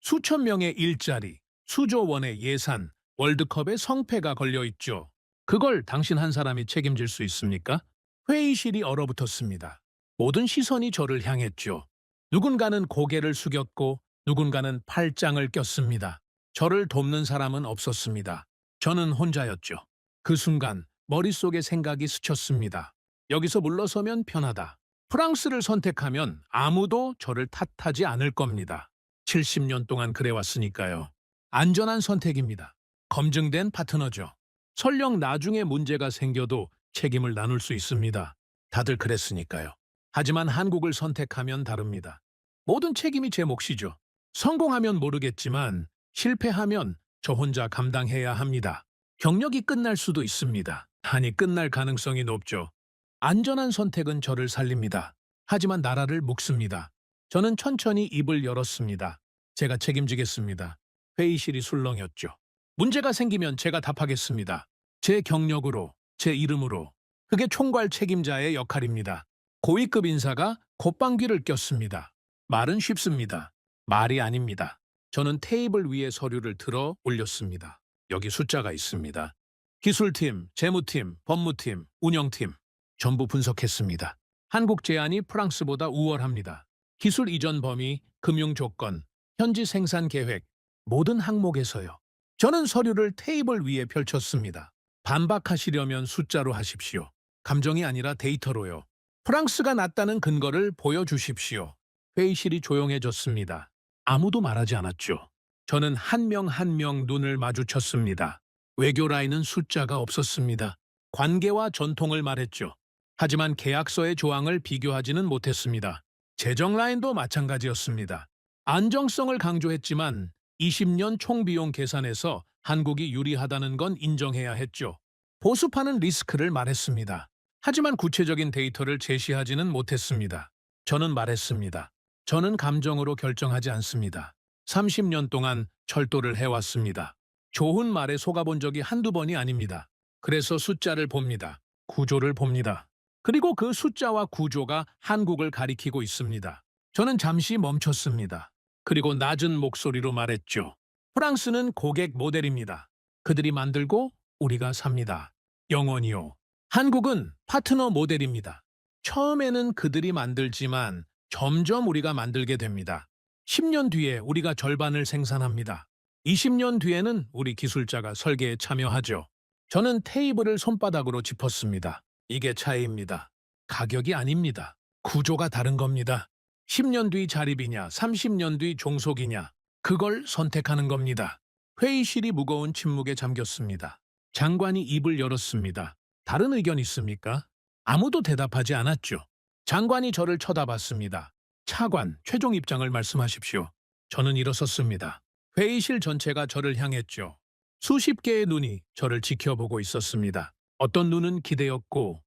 수천 명의 일자리, 수조 원의 예산, 월드컵의 성패가 걸려 있죠. 그걸 당신 한 사람이 책임질 수 있습니까? 회의실이 얼어붙었습니다. 모든 시선이 저를 향했죠. 누군가는 고개를 숙였고 누군가는 팔짱을 꼈습니다. 저를 돕는 사람은 없었습니다. 저는 혼자였죠. 그 순간 머릿속에 생각이 스쳤습니다. 여기서 물러서면 편하다. 프랑스를 선택하면 아무도 저를 탓하지 않을 겁니다. 70년 동안 그래왔으니까요. 안전한 선택입니다. 검증된 파트너죠. 설령 나중에 문제가 생겨도 책임을 나눌 수 있습니다. 다들 그랬으니까요. 하지만 한국을 선택하면 다릅니다. 모든 책임이 제 몫이죠. 성공하면 모르겠지만 실패하면 저 혼자 감당해야 합니다. 경력이 끝날 수도 있습니다. 아니, 끝날 가능성이 높죠. 안전한 선택은 저를 살립니다. 하지만 나라를 묶습니다. 저는 천천히 입을 열었습니다. 제가 책임지겠습니다. 회의실이 술렁였죠. 문제가 생기면 제가 답하겠습니다. 제 경력으로, 제 이름으로. 그게 총괄 책임자의 역할입니다. 고위급 인사가 콧방귀를 꼈습니다. 말은 쉽습니다. 말이 아닙니다. 저는 테이블 위에 서류를 들어 올렸습니다. 여기 숫자가 있습니다. 기술팀, 재무팀, 법무팀, 운영팀 전부 분석했습니다. 한국 제안이 프랑스보다 우월합니다. 기술 이전 범위, 금융 조건, 현지 생산 계획, 모든 항목에서요. 저는 서류를 테이블 위에 펼쳤습니다. 반박하시려면 숫자로 하십시오. 감정이 아니라 데이터로요. 프랑스가 낫다는 근거를 보여주십시오. 회의실이 조용해졌습니다. 아무도 말하지 않았죠. 저는 한 명 한 명 눈을 마주쳤습니다. 외교 라인은 숫자가 없었습니다. 관계와 전통을 말했죠. 하지만 계약서의 조항을 비교하지는 못했습니다. 재정 라인도 마찬가지였습니다. 안정성을 강조했지만 20년 총비용 계산에서 한국이 유리하다는 건 인정해야 했죠. 보수파는 리스크를 말했습니다. 하지만 구체적인 데이터를 제시하지는 못했습니다. 저는 말했습니다. 저는 감정으로 결정하지 않습니다. 30년 동안 철도를 해왔습니다. 좋은 말에 속아본 적이 한두 번이 아닙니다. 그래서 숫자를 봅니다. 구조를 봅니다. 그리고 그 숫자와 구조가 한국을 가리키고 있습니다. 저는 잠시 멈췄습니다. 그리고 낮은 목소리로 말했죠. 프랑스는 고객 모델입니다. 그들이 만들고 우리가 삽니다. 영원히요. 한국은 파트너 모델입니다. 처음에는 그들이 만들지만 점점 우리가 만들게 됩니다. 10년 뒤에 우리가 절반을 생산합니다. 20년 뒤에는 우리 기술자가 설계에 참여하죠. 저는 테이블을 손바닥으로 짚었습니다. 이게 차이입니다. 가격이 아닙니다. 구조가 다른 겁니다. 10년 뒤 자립이냐, 30년 뒤 종속이냐, 그걸 선택하는 겁니다. 회의실이 무거운 침묵에 잠겼습니다. 장관이 입을 열었습니다. 다른 의견 있습니까? 아무도 대답하지 않았죠. 장관이 저를 쳐다봤습니다. 차관, 최종 입장을 말씀하십시오. 저는 일어섰습니다. 회의실 전체가 저를 향했죠. 수십 개의 눈이 저를 지켜보고 있었습니다. 어떤 눈은 기대였고,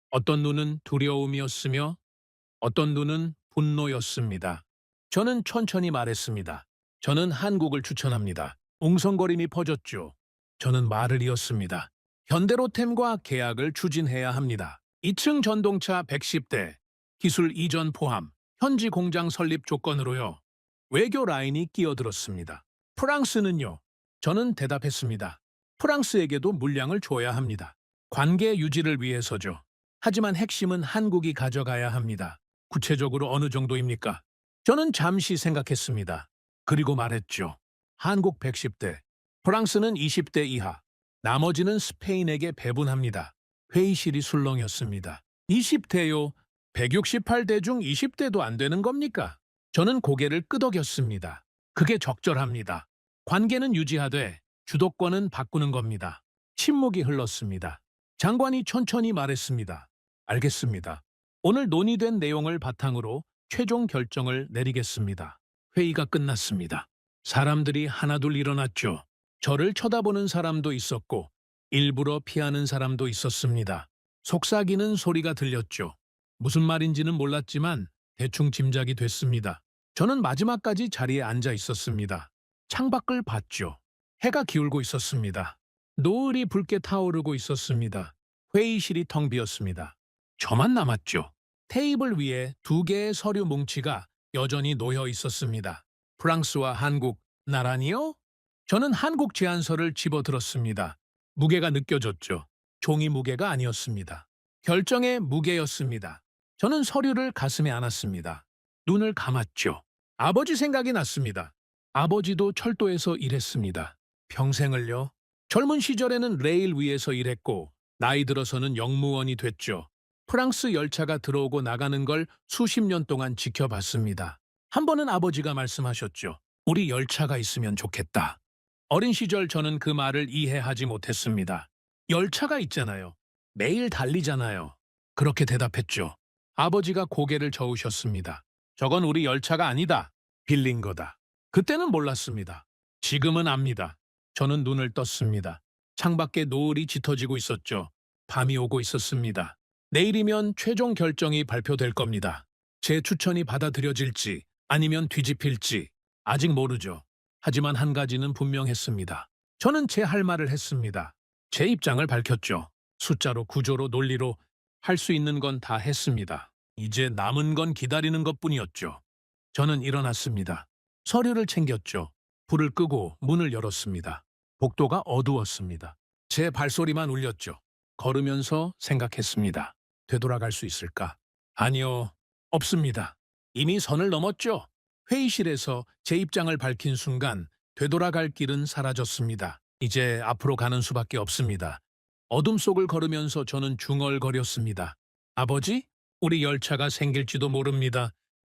어떤 눈은 두려움이었으며, 어떤 눈은 분노였습니다. 저는 천천히 말했습니다. 저는 한국을 추천합니다. 웅성거림이 퍼졌죠. 저는 말을 이었습니다. 현대로템과 계약을 추진해야 합니다. 2층 전동차 110대, 기술 이전 포함, 현지 공장 설립 조건으로요. 외교 라인이 끼어들었습니다. 프랑스는요. 저는 대답했습니다. 프랑스에게도 물량을 줘야 합니다. 관계 유지를 위해서죠. 하지만 핵심은 한국이 가져가야 합니다. 구체적으로 어느 정도입니까? 저는 잠시 생각했습니다. 그리고 말했죠. 한국 110대, 프랑스는 20대 이하, 나머지는 스페인에게 배분합니다. 회의실이 술렁였습니다. 20대요? 168대 중 20대도 안 되는 겁니까? 저는 고개를 끄덕였습니다. 그게 적절합니다. 관계는 유지하되 주도권은 바꾸는 겁니다. 침묵이 흘렀습니다. 장관이 천천히 말했습니다. 알겠습니다. 오늘 논의된 내용을 바탕으로 최종 결정을 내리겠습니다. 회의가 끝났습니다. 사람들이 하나둘 일어났죠. 저를 쳐다보는 사람도 있었고 일부러 피하는 사람도 있었습니다. 속삭이는 소리가 들렸죠. 무슨 말인지는 몰랐지만 대충 짐작이 됐습니다. 저는 마지막까지 자리에 앉아 있었습니다. 창밖을 봤죠. 해가 기울고 있었습니다. 노을이 붉게 타오르고 있었습니다. 회의실이 텅 비었습니다. 저만 남았죠. 테이블 위에 2개의 서류 뭉치가 여전히 놓여 있었습니다. 프랑스와 한국, 나란히요? 저는 한국 제안서를 집어들었습니다. 무게가 느껴졌죠. 종이 무게가 아니었습니다. 결정의 무게였습니다. 저는 서류를 가슴에 안았습니다. 눈을 감았죠. 아버지 생각이 났습니다. 아버지도 철도에서 일했습니다. 평생을요. 젊은 시절에는 레일 위에서 일했고 나이 들어서는 영무원이 됐죠. 프랑스 열차가 들어오고 나가는 걸 수십 년 동안 지켜봤습니다. 한 번은 아버지가 말씀하셨죠. 우리 열차가 있으면 좋겠다. 어린 시절 저는 그 말을 이해하지 못했습니다. 열차가 있잖아요. 매일 달리잖아요. 그렇게 대답했죠. 아버지가 고개를 저으셨습니다. 저건 우리 열차가 아니다. 빌린 거다. 그때는 몰랐습니다. 지금은 압니다. 저는 눈을 떴습니다. 창밖에 노을이 짙어지고 있었죠. 밤이 오고 있었습니다. 내일이면 최종 결정이 발표될 겁니다. 제 추천이 받아들여질지 아니면 뒤집힐지 아직 모르죠. 하지만 한 가지는 분명했습니다. 저는 제 할 말을 했습니다. 제 입장을 밝혔죠. 숫자로, 구조로, 논리로 할 수 있는 건 다 했습니다. 이제 남은 건 기다리는 것뿐이었죠. 저는 일어났습니다. 서류를 챙겼죠. 불을 끄고 문을 열었습니다. 복도가 어두웠습니다. 제 발소리만 울렸죠. 걸으면서 생각했습니다. 되돌아갈 수 있을까? 아니요, 없습니다. 이미 선을 넘었죠. 회의실에서 제 입장을 밝힌 순간 되돌아갈 길은 사라졌습니다. 이제 앞으로 가는 수밖에 없습니다. 어둠 속을 걸으면서 저는 중얼거렸습니다. 아버지, 우리 열차가 생길지도 모릅니다.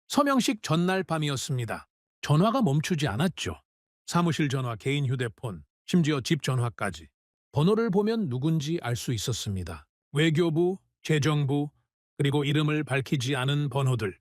서명식 전날 밤이었습니다. 전화가 멈추지 않았죠. 사무실 전화, 개인 휴대폰, 심지어 집 전화까지. 번호를 보면 누군지 알 수 있었습니다. 외교부, 재정부, 그리고 이름을 밝히지 않은 번호들.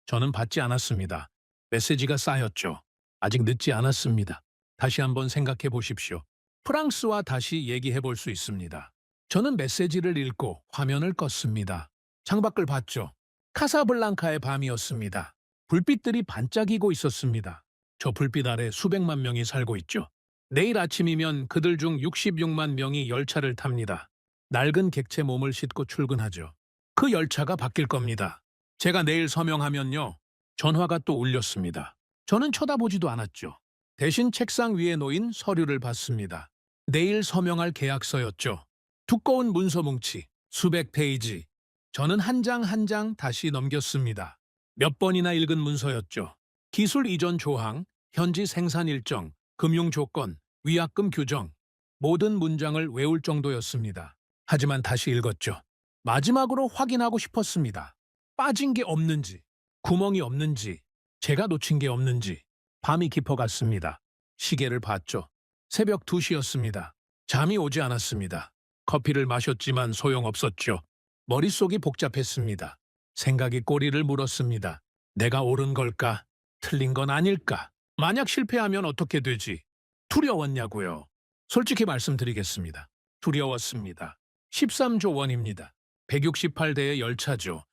저는 받지 않았습니다. 메시지가 쌓였죠. 아직 늦지 않았습니다. 다시 한번 생각해 보십시오. 프랑스와 다시 얘기해 볼 수 있습니다. 저는 메시지를 읽고 화면을 껐습니다. 창밖을 봤죠. 카사블랑카의 밤이었습니다. 불빛들이 반짝이고 있었습니다. 저 불빛 아래 수백만 명이 살고 있죠. 내일 아침이면 그들 중 66만 명이 열차를 탑니다. 낡은 객체 몸을 싣고 출근하죠. 그 열차가 바뀔 겁니다. 제가 내일 서명하면요. 전화가 또 울렸습니다. 저는 쳐다보지도 않았죠. 대신 책상 위에 놓인 서류를 봤습니다. 내일 서명할 계약서였죠. 두꺼운 문서 뭉치, 수백 페이지. 저는 한 장 한 장 다시 넘겼습니다. 몇 번이나 읽은 문서였죠. 기술 이전 조항, 현지 생산 일정, 금융 조건, 위약금 규정. 모든 문장을 외울 정도였습니다. 하지만 다시 읽었죠. 마지막으로 확인하고 싶었습니다. 빠진 게 없는지, 구멍이 없는지, 제가 놓친 게 없는지. 밤이 깊어갔습니다. 시계를 봤죠. 새벽 2시였습니다. 잠이 오지 않았습니다. 커피를 마셨지만 소용없었죠. 머릿속이 복잡했습니다. 생각이 꼬리를 물었습니다. 내가 옳은 걸까? 틀린 건 아닐까? 만약 실패하면 어떻게 되지? 두려웠냐고요. 솔직히 말씀드리겠습니다. 두려웠습니다. 13조 원입니다. 168대의 열차죠.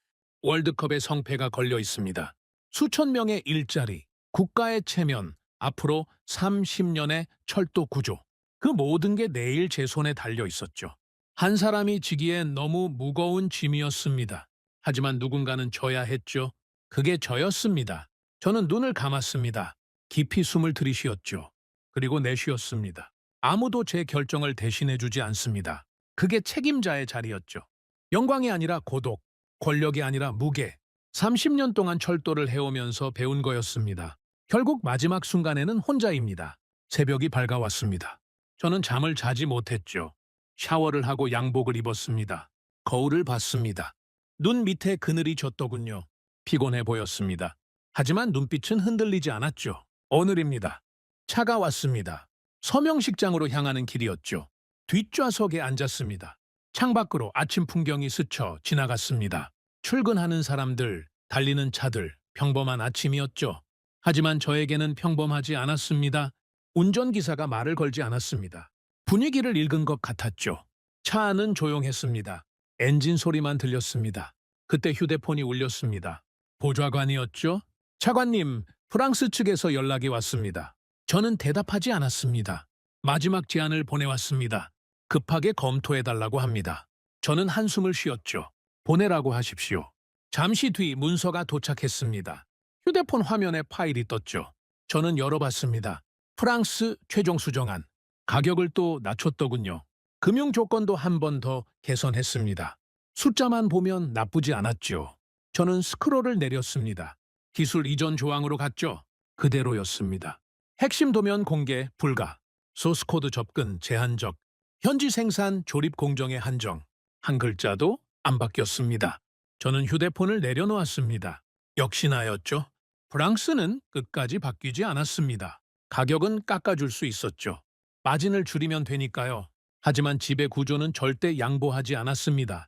월드컵의 성패가 걸려 있습니다. 수천 명의 일자리, 국가의 체면, 앞으로 30년의 철도 구조. 그 모든 게 내일 제 손에 달려 있었죠. 한 사람이 지기엔 너무 무거운 짐이었습니다. 하지만 누군가는 져야 했죠. 그게 저였습니다. 저는 눈을 감았습니다. 깊이 숨을 들이쉬었죠. 그리고 내쉬었습니다. 아무도 제 결정을 대신해주지 않습니다. 그게 책임자의 자리였죠. 영광이 아니라 고독, 권력이 아니라 무게. 30년 동안 철도를 해오면서 배운 거였습니다. 결국 마지막 순간에는 혼자입니다. 새벽이 밝아왔습니다. 저는 잠을 자지 못했죠. 샤워를 하고 양복을 입었습니다. 거울을 봤습니다. 눈 밑에 그늘이 졌더군요. 피곤해 보였습니다. 하지만 눈빛은 흔들리지 않았죠. 오늘입니다. 차가 왔습니다. 서명식장으로 향하는 길이었죠. 뒷좌석에 앉았습니다. 창밖으로 아침 풍경이 스쳐 지나갔습니다. 출근하는 사람들, 달리는 차들, 평범한 아침이었죠. 하지만 저에게는 평범하지 않았습니다. 운전기사가 말을 걸지 않았습니다. 분위기를 읽은 것 같았죠. 차 안은 조용했습니다. 엔진 소리만 들렸습니다. 그때 휴대폰이 울렸습니다. 보좌관이었죠? 차관님, 프랑스 측에서 연락이 왔습니다. 저는 대답하지 않았습니다. 마지막 제안을 보내왔습니다. 급하게 검토해달라고 합니다. 저는 한숨을 쉬었죠. 보내라고 하십시오. 잠시 뒤 문서가 도착했습니다. 휴대폰 화면에 파일이 떴죠. 저는 열어봤습니다. 프랑스 최종 수정안. 가격을 또 낮췄더군요. 금융 조건도 한 번 더 개선했습니다. 숫자만 보면 나쁘지 않았죠. 저는 스크롤을 내렸습니다. 기술 이전 조항으로 갔죠. 그대로였습니다. 핵심 도면 공개 불가. 소스코드 접근 제한적. 현지 생산 조립 공정의 한정. 한 글자도 안 바뀌었습니다. 저는 휴대폰을 내려놓았습니다. 역시나였죠. 프랑스는 끝까지 바뀌지 않았습니다. 가격은 깎아줄 수 있었죠. 마진을 줄이면 되니까요. 하지만 지배 구조는 절대 양보하지 않았습니다.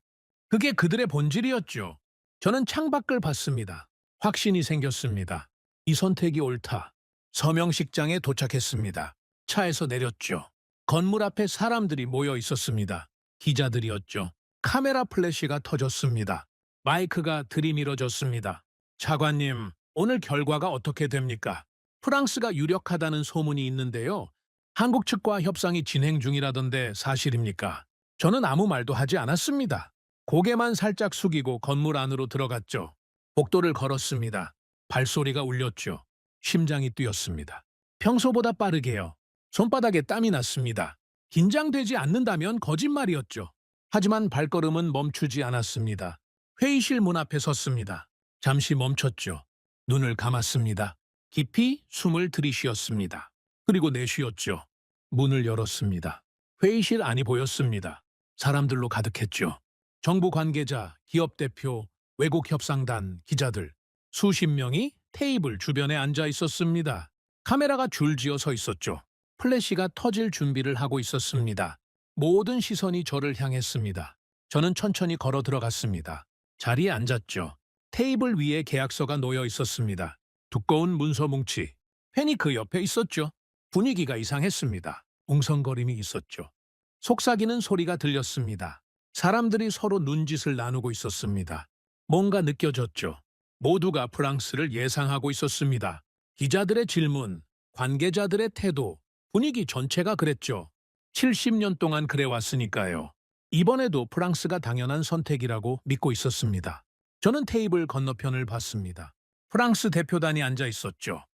그게 그들의 본질이었죠. 저는 창밖을 봤습니다. 확신이 생겼습니다. 이 선택이 옳다. 서명식장에 도착했습니다. 차에서 내렸죠. 건물 앞에 사람들이 모여 있었습니다. 기자들이었죠. 카메라 플래시가 터졌습니다. 마이크가 들이밀어졌습니다. 차관님, 오늘 결과가 어떻게 됩니까? 프랑스가 유력하다는 소문이 있는데요. 한국 측과 협상이 진행 중이라던데 사실입니까? 저는 아무 말도 하지 않았습니다. 고개만 살짝 숙이고 건물 안으로 들어갔죠. 복도를 걸었습니다. 발소리가 울렸죠. 심장이 뛰었습니다. 평소보다 빠르게요. 손바닥에 땀이 났습니다. 긴장되지 않는다면 거짓말이었죠. 하지만 발걸음은 멈추지 않았습니다. 회의실 문 앞에 섰습니다. 잠시 멈췄죠. 눈을 감았습니다. 깊이 숨을 들이쉬었습니다. 그리고 내쉬었죠. 문을 열었습니다. 회의실 안이 보였습니다. 사람들로 가득했죠. 정부 관계자, 기업 대표, 외국 협상단, 기자들, 수십 명이 테이블 주변에 앉아 있었습니다. 카메라가 줄지어 서 있었죠. 플래시가 터질 준비를 하고 있었습니다. 모든 시선이 저를 향했습니다. 저는 천천히 걸어 들어갔습니다. 자리에 앉았죠. 테이블 위에 계약서가 놓여 있었습니다. 두꺼운 문서 뭉치. 펜이 그 옆에 있었죠. 분위기가 이상했습니다. 웅성거림이 있었죠. 속삭이는 소리가 들렸습니다. 사람들이 서로 눈짓을 나누고 있었습니다. 뭔가 느껴졌죠. 모두가 프랑스를 예상하고 있었습니다. 기자들의 질문, 관계자들의 태도, 분위기 전체가 그랬죠. 70년 동안 그래왔으니까요. 이번에도 프랑스가 당연한 선택이라고 믿고 있었습니다. 저는 테이블 건너편을 봤습니다. 프랑스 대표단이 앉아 있었죠.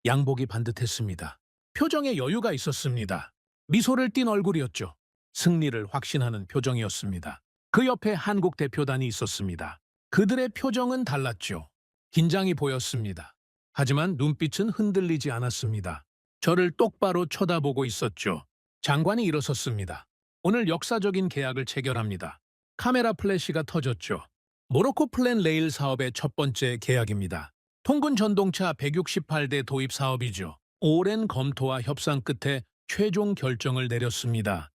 양복이 반듯했습니다. 표정에 여유가 있었습니다. 미소를 띤 얼굴이었죠. 승리를 확신하는 표정이었습니다. 그 옆에 한국 대표단이 있었습니다. 그들의 표정은 달랐죠. 긴장이 보였습니다. 하지만 눈빛은 흔들리지 않았습니다. 저를 똑바로 쳐다보고 있었죠. 장관이 일어섰습니다. 오늘 역사적인 계약을 체결합니다. 카메라 플래시가 터졌죠. 모로코 플랜 레일 사업의 첫 번째 계약입니다. 통근 전동차 168대 도입 사업이죠. 오랜 검토와 협상 끝에 최종 결정을 내렸습니다.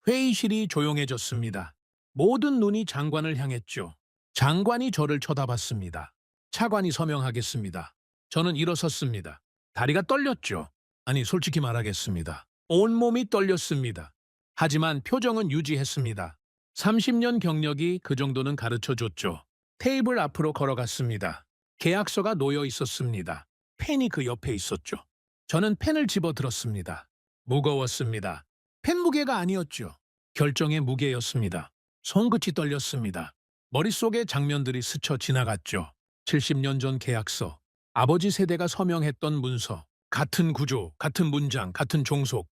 회의실이 조용해졌습니다. 모든 눈이 장관을 향했죠. 장관이 저를 쳐다봤습니다. 차관이 서명하겠습니다. 저는 일어섰습니다. 다리가 떨렸죠. 아니, 솔직히 말하겠습니다. 온몸이 떨렸습니다. 하지만 표정은 유지했습니다. 30년 경력이 그 정도는 가르쳐줬죠. 테이블 앞으로 걸어갔습니다. 계약서가 놓여 있었습니다. 펜이 그 옆에 있었죠. 저는 펜을 집어들었습니다. 무거웠습니다. 펜 무게가 아니었죠. 결정의 무게였습니다. 손끝이 떨렸습니다. 머릿속에 장면들이 스쳐 지나갔죠. 70년 전 계약서, 아버지 세대가 서명했던 문서, 같은 구조, 같은 문장, 같은 종속,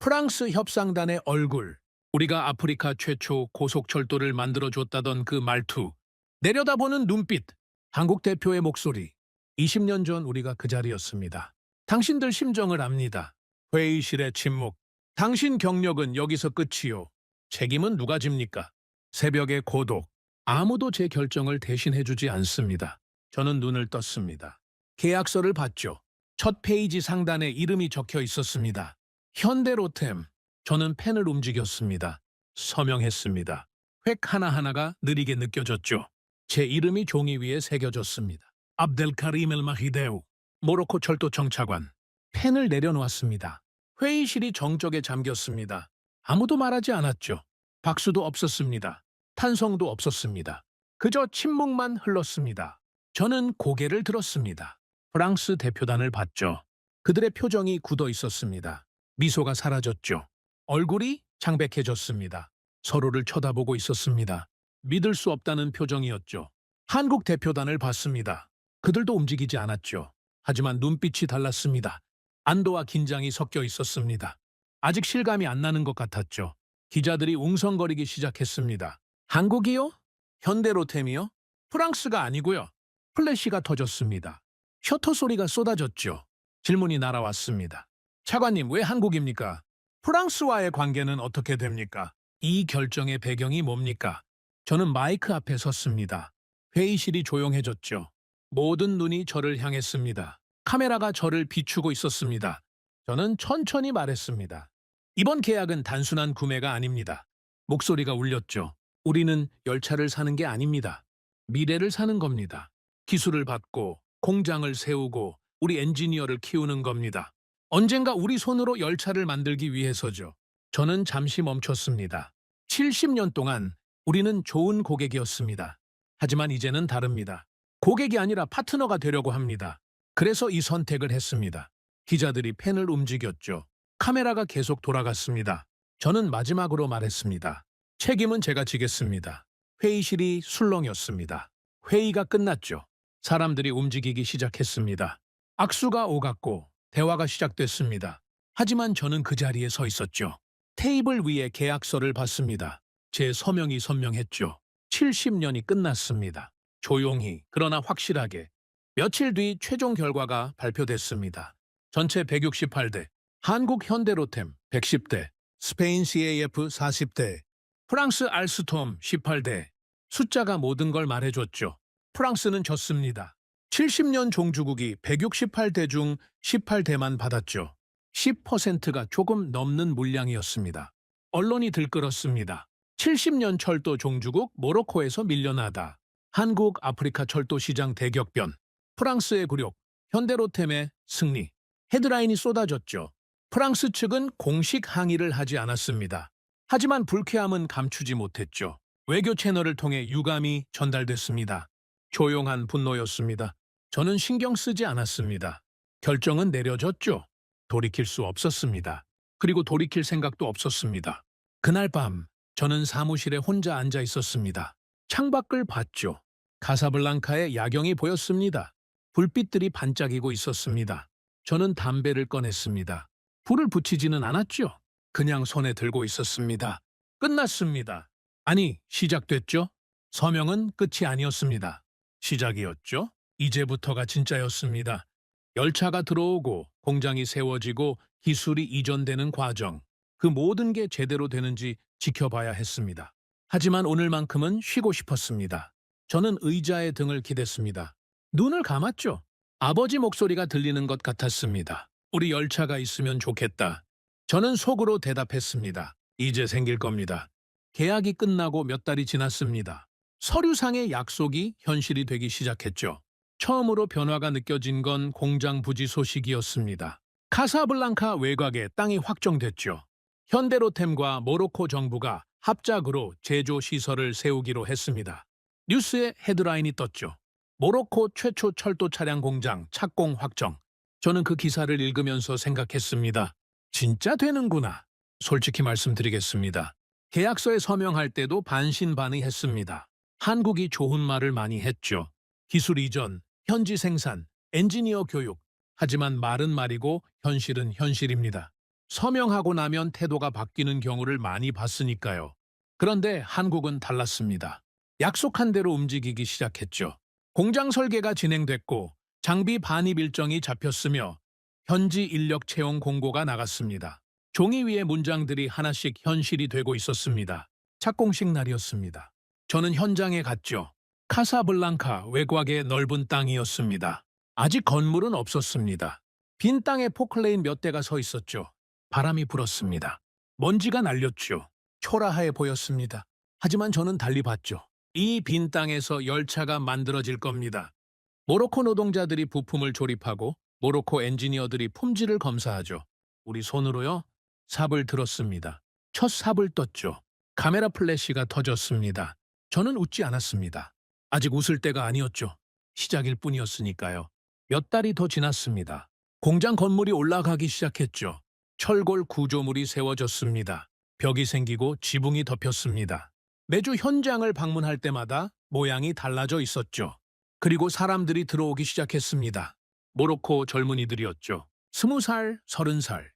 프랑스 협상단의 얼굴, 우리가 아프리카 최초 고속철도를 만들어줬다던 그 말투, 내려다보는 눈빛, 한국 대표의 목소리. 20년 전 우리가 그 자리였습니다. 당신들 심정을 압니다. 회의실의 침묵. 당신 경력은 여기서 끝이요. 책임은 누가 집니까? 새벽의 고독. 아무도 제 결정을 대신해주지 않습니다. 저는 눈을 떴습니다. 계약서를 봤죠. 첫 페이지 상단에 이름이 적혀 있었습니다. 현대로템. 저는 펜을 움직였습니다. 서명했습니다. 획 하나하나가 느리게 느껴졌죠. 제 이름이 종이 위에 새겨졌습니다. 압델카림 엘마히데우, 모로코 철도 정차관. 펜을 내려놓았습니다. 회의실이 정적에 잠겼습니다. 아무도 말하지 않았죠. 박수도 없었습니다. 탄성도 없었습니다. 그저 침묵만 흘렀습니다. 저는 고개를 들었습니다. 프랑스 대표단을 봤죠. 그들의 표정이 굳어 있었습니다. 미소가 사라졌죠. 얼굴이 창백해졌습니다. 서로를 쳐다보고 있었습니다. 믿을 수 없다는 표정이었죠. 한국 대표단을 봤습니다. 그들도 움직이지 않았죠. 하지만 눈빛이 달랐습니다. 안도와 긴장이 섞여 있었습니다. 아직 실감이 안 나는 것 같았죠. 기자들이 웅성거리기 시작했습니다. 한국이요? 현대로템이요? 프랑스가 아니고요. 플래시가 터졌습니다. 셔터 소리가 쏟아졌죠. 질문이 날아왔습니다. 차관님, 왜 한국입니까? 프랑스와의 관계는 어떻게 됩니까? 이 결정의 배경이 뭡니까? 저는 마이크 앞에 섰습니다. 회의실이 조용해졌죠. 모든 눈이 저를 향했습니다. 카메라가 저를 비추고 있었습니다. 저는 천천히 말했습니다. 이번 계약은 단순한 구매가 아닙니다. 목소리가 울렸죠. 우리는 열차를 사는 게 아닙니다. 미래를 사는 겁니다. 기술을 받고 공장을 세우고 우리 엔지니어를 키우는 겁니다. 언젠가 우리 손으로 열차를 만들기 위해서죠. 저는 잠시 멈췄습니다. 70년 동안 우리는 좋은 고객이었습니다. 하지만 이제는 다릅니다. 고객이 아니라 파트너가 되려고 합니다. 그래서 이 선택을 했습니다. 기자들이 펜을 움직였죠. 카메라가 계속 돌아갔습니다. 저는 마지막으로 말했습니다. 책임은 제가 지겠습니다. 회의실이 술렁였습니다. 회의가 끝났죠. 사람들이 움직이기 시작했습니다. 악수가 오갔고 대화가 시작됐습니다. 하지만 저는 그 자리에 서 있었죠. 테이블 위에 계약서를 봤습니다. 제 서명이 선명했죠. 70년이 끝났습니다. 조용히 그러나 확실하게. 며칠 뒤 최종 결과가 발표됐습니다. 전체 168대, 한국 현대로템 110대, 스페인 CAF 40대, 프랑스 알스톰 18대. 숫자가 모든 걸 말해줬죠. 프랑스는 졌습니다. 70년 종주국이 168대 중 18대만 받았죠. 10%가 조금 넘는 물량이었습니다. 언론이 들끓었습니다. 70년 철도 종주국 모로코에서 밀려나다. 한국 아프리카 철도 시장 대격변. 프랑스의 굴욕, 현대로템의 승리. 헤드라인이 쏟아졌죠. 프랑스 측은 공식 항의를 하지 않았습니다. 하지만 불쾌함은 감추지 못했죠. 외교 채널을 통해 유감이 전달됐습니다. 조용한 분노였습니다. 저는 신경 쓰지 않았습니다. 결정은 내려졌죠. 돌이킬 수 없었습니다. 그리고 돌이킬 생각도 없었습니다. 그날 밤 저는 사무실에 혼자 앉아 있었습니다. 창밖을 봤죠. 카사블랑카의 야경이 보였습니다. 불빛들이 반짝이고 있었습니다. 저는 담배를 꺼냈습니다. 불을 붙이지는 않았죠. 그냥 손에 들고 있었습니다. 끝났습니다. 아니, 시작됐죠? 서명은 끝이 아니었습니다. 시작이었죠? 이제부터가 진짜였습니다. 열차가 들어오고 공장이 세워지고 기술이 이전되는 과정. 그 모든 게 제대로 되는지 지켜봐야 했습니다. 하지만 오늘만큼은 쉬고 싶었습니다. 저는 의자에 등을 기댔습니다. 눈을 감았죠. 아버지 목소리가 들리는 것 같았습니다. 우리 열차가 있으면 좋겠다. 저는 속으로 대답했습니다. 이제 생길 겁니다. 계약이 끝나고 몇 달이 지났습니다. 서류상의 약속이 현실이 되기 시작했죠. 처음으로 변화가 느껴진 건 공장 부지 소식이었습니다. 카사블랑카 외곽에 땅이 확정됐죠. 현대로템과 모로코 정부가 합작으로 제조 시설을 세우기로 했습니다. 뉴스에 헤드라인이 떴죠. 모로코 최초 철도 차량 공장 착공 확정. 저는 그 기사를 읽으면서 생각했습니다. 진짜 되는구나. 솔직히 말씀드리겠습니다. 계약서에 서명할 때도 반신반의했습니다. 한국이 좋은 말을 많이 했죠. 기술 이전, 현지 생산, 엔지니어 교육. 하지만 말은 말이고 현실은 현실입니다. 서명하고 나면 태도가 바뀌는 경우를 많이 봤으니까요. 그런데 한국은 달랐습니다. 약속한 대로 움직이기 시작했죠. 공장 설계가 진행됐고 장비 반입 일정이 잡혔으며 현지 인력 채용 공고가 나갔습니다. 종이 위에 문장들이 하나씩 현실이 되고 있었습니다. 착공식 날이었습니다. 저는 현장에 갔죠. 카사블랑카 외곽의 넓은 땅이었습니다. 아직 건물은 없었습니다. 빈 땅에 포클레인 몇 대가 서 있었죠. 바람이 불었습니다. 먼지가 날렸죠. 초라해 보였습니다. 하지만 저는 달리 봤죠. 이 빈 땅에서 열차가 만들어질 겁니다. 모로코 노동자들이 부품을 조립하고 모로코 엔지니어들이 품질을 검사하죠. 우리 손으로요. 삽을 들었습니다. 첫 삽을 떴죠. 카메라 플래시가 터졌습니다. 저는 웃지 않았습니다. 아직 웃을 때가 아니었죠. 시작일 뿐이었으니까요. 몇 달이 더 지났습니다. 공장 건물이 올라가기 시작했죠. 철골 구조물이 세워졌습니다. 벽이 생기고 지붕이 덮였습니다. 매주 현장을 방문할 때마다 모양이 달라져 있었죠. 그리고 사람들이 들어오기 시작했습니다. 모로코 젊은이들이었죠. 20살, 30살.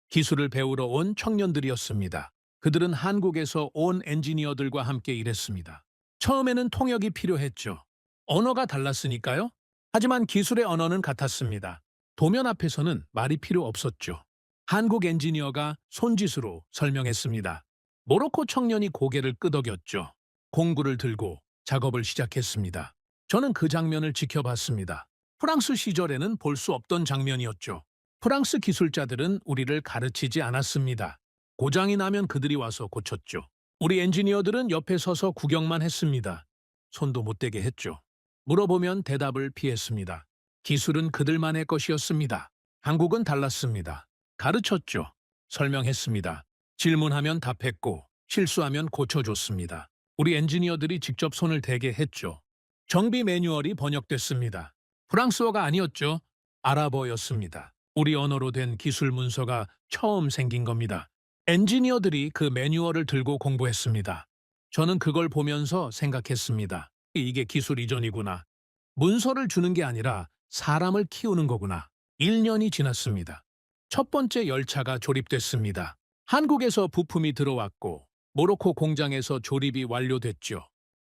기술을 배우러 온 청년들이었습니다. 그들은 한국에서 온 엔지니어들과 함께 일했습니다. 처음에는 통역이 필요했죠. 언어가 달랐으니까요. 하지만 기술의 언어는 같았습니다. 도면 앞에서는 말이 필요 없었죠. 한국 엔지니어가 손짓으로 설명했습니다. 모로코 청년이 고개를 끄덕였죠. 공구를 들고 작업을 시작했습니다. 저는 그 장면을 지켜봤습니다. 프랑스 시절에는 볼 수 없던 장면이었죠. 프랑스 기술자들은 우리를 가르치지 않았습니다. 고장이 나면 그들이 와서 고쳤죠. 우리 엔지니어들은 옆에 서서 구경만 했습니다. 손도 못 대게 했죠. 물어보면 대답을 피했습니다. 기술은 그들만의 것이었습니다. 한국은 달랐습니다. 가르쳤죠. 설명했습니다. 질문하면 답했고 실수하면 고쳐줬습니다. 우리 엔지니어들이 직접 손을 대게 했죠. 정비 매뉴얼이 번역됐습니다. 프랑스어가 아니었죠. 아랍어였습니다. 우리 언어로 된 기술 문서가 처음 생긴 겁니다. 엔지니어들이 그 매뉴얼을 들고 공부했습니다. 저는 그걸 보면서 생각했습니다. 이게 기술 이전이구나. 문서를 주는 게 아니라 사람을 키우는 거구나. 1년이 지났습니다. 첫 번째 열차가 조립됐습니다. 한국에서 부품이 들어왔고 모로코 공장에서 조립이 완료됐죠.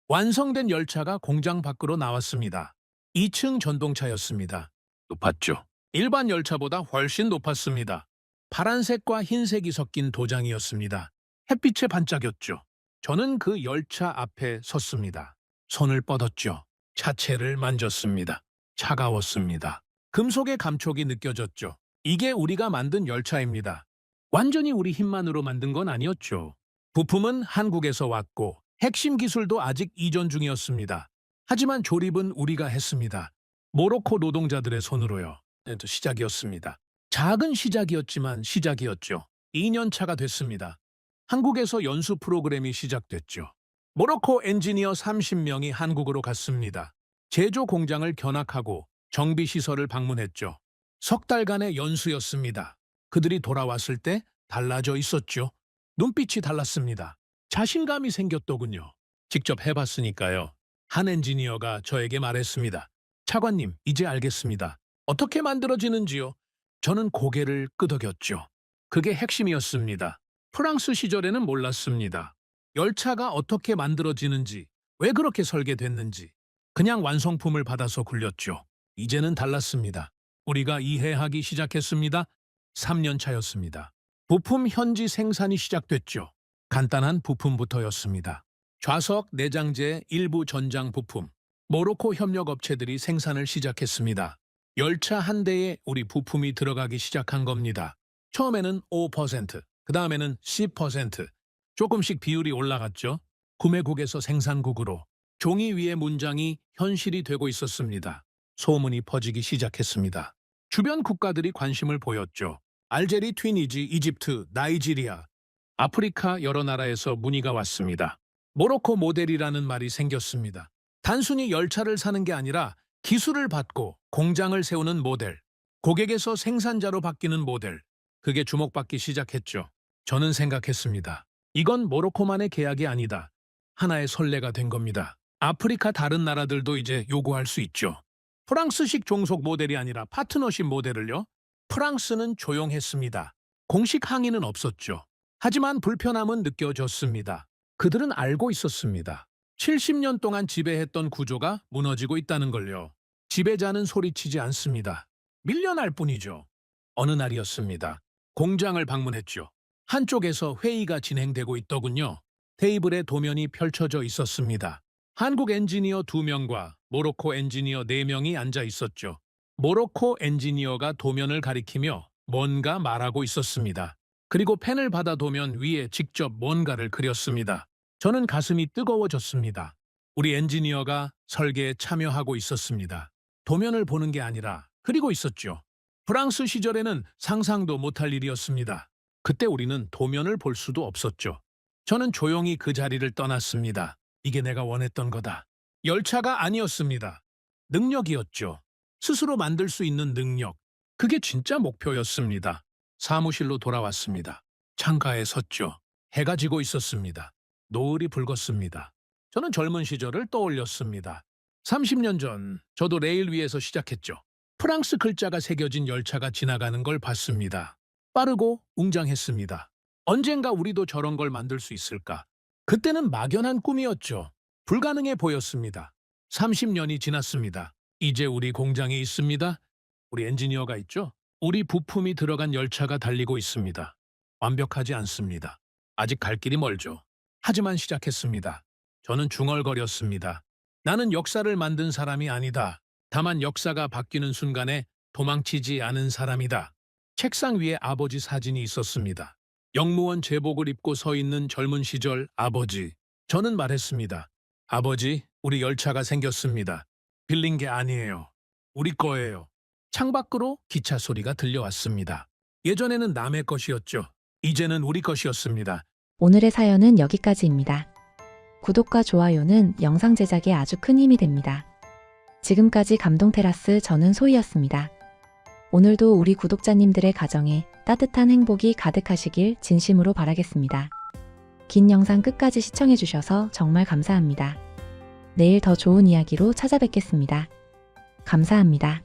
완성된 열차가 공장 밖으로 나왔습니다. 2층 전동차였습니다. 높았죠. 일반 열차보다 훨씬 높았습니다. 파란색과 흰색이 섞인 도장이었습니다. 햇빛에 반짝였죠. 저는 그 열차 앞에 섰습니다. 손을 뻗었죠. 차체를 만졌습니다. 차가웠습니다. 금속의 감촉이 느껴졌죠. 이게 우리가 만든 열차입니다. 완전히 우리 힘만으로 만든 건 아니었죠. 부품은 한국에서 왔고 핵심 기술도 아직 이전 중이었습니다. 하지만 조립은 우리가 했습니다. 모로코 노동자들의 손으로요. 시작이었습니다. 작은 시작이었지만 시작이었죠. 2년 차가 됐습니다. 한국에서 연수 프로그램이 시작됐죠. 모로코 엔지니어 30명이 한국으로 갔습니다. 제조 공장을 견학하고 정비시설을 방문했죠. 석 달간의 연수였습니다. 그들이 돌아왔을 때 달라져 있었죠. 눈빛이 달랐습니다. 자신감이 생겼더군요. 직접 해봤으니까요. 한 엔지니어가 저에게 말했습니다. 차관님, 이제 알겠습니다. 어떻게 만들어지는지요? 저는 고개를 끄덕였죠. 그게 핵심이었습니다. 프랑스 시절에는 몰랐습니다. 열차가 어떻게 만들어지는지, 왜 그렇게 설계됐는지. 그냥 완성품을 받아서 굴렸죠. 이제는 달랐습니다. 우리가 이해하기 시작했습니다. 3년 차였습니다. 부품 현지 생산이 시작됐죠. 간단한 부품부터였습니다. 좌석, 내장재, 일부 전장 부품. 모로코 협력업체들이 생산을 시작했습니다. 열차 한 대에 우리 부품이 들어가기 시작한 겁니다. 처음에는 5%, 그 다음에는 10%. 조금씩 비율이 올라갔죠. 구매국에서 생산국으로. 종이 위의 문장이 현실이 되고 있었습니다. 소문이 퍼지기 시작했습니다. 주변 국가들이 관심을 보였죠. 알제리, 튀니지, 이집트, 나이지리아, 아프리카 여러 나라에서 문의가 왔습니다. 모로코 모델이라는 말이 생겼습니다. 단순히 열차를 사는 게 아니라 기술을 받고 공장을 세우는 모델, 고객에서 생산자로 바뀌는 모델, 그게 주목받기 시작했죠. 저는 생각했습니다. 이건 모로코만의 계약이 아니다. 하나의 선례가 된 겁니다. 아프리카 다른 나라들도 이제 요구할 수 있죠. 프랑스식 종속 모델이 아니라 파트너십 모델을요. 프랑스는 조용했습니다. 공식 항의는 없었죠. 하지만 불편함은 느껴졌습니다. 그들은 알고 있었습니다. 70년 동안 지배했던 구조가 무너지고 있다는 걸요. 지배자는 소리치지 않습니다. 밀려날 뿐이죠. 어느 날이었습니다. 공장을 방문했죠. 한쪽에서 회의가 진행되고 있더군요. 테이블에 도면이 펼쳐져 있었습니다. 한국 엔지니어 2명과 모로코 엔지니어 4명이 앉아 있었죠. 모로코 엔지니어가 도면을 가리키며 뭔가 말하고 있었습니다. 그리고 펜을 받아 도면 위에 직접 뭔가를 그렸습니다. 저는 가슴이 뜨거워졌습니다. 우리 엔지니어가 설계에 참여하고 있었습니다. 도면을 보는 게 아니라 그리고 있었죠. 프랑스 시절에는 상상도 못할 일이었습니다. 그때 우리는 도면을 볼 수도 없었죠. 저는 조용히 그 자리를 떠났습니다. 이게 내가 원했던 거다. 열차가 아니었습니다. 능력이었죠. 스스로 만들 수 있는 능력. 그게 진짜 목표였습니다. 사무실로 돌아왔습니다. 창가에 섰죠. 해가 지고 있었습니다. 노을이 붉었습니다. 저는 젊은 시절을 떠올렸습니다. 30년 전 저도 레일 위에서 시작했죠. 프랑스 글자가 새겨진 열차가 지나가는 걸 봤습니다. 빠르고 웅장했습니다. 언젠가 우리도 저런 걸 만들 수 있을까? 그때는 막연한 꿈이었죠. 불가능해 보였습니다. 30년이 지났습니다. 이제 우리 공장이 있습니다. 우리 엔지니어가 있죠. 우리 부품이 들어간 열차가 달리고 있습니다. 완벽하지 않습니다. 아직 갈 길이 멀죠. 하지만 시작했습니다. 저는 중얼거렸습니다. 나는 역사를 만든 사람이 아니다. 다만 역사가 바뀌는 순간에 도망치지 않은 사람이다. 책상 위에 아버지 사진이 있었습니다. 영무원 제복을 입고 서 있는 젊은 시절 아버지. 저는 말했습니다. 아버지, 우리 열차가 생겼습니다. 빌린 게 아니에요. 우리 거예요. 창밖으로 기차 소리가 들려왔습니다. 예전에는 남의 것이었죠. 이제는 우리 것이었습니다. 오늘의 사연은 여기까지입니다. 구독과 좋아요는 영상 제작에 아주 큰 힘이 됩니다. 지금까지 감동테라스 저는 소희였습니다. 오늘도 우리 구독자님들의 가정에 따뜻한 행복이 가득하시길 진심으로 바라겠습니다. 긴 영상 끝까지 시청해주셔서 정말 감사합니다. 내일 더 좋은 이야기로 찾아뵙겠습니다. 감사합니다.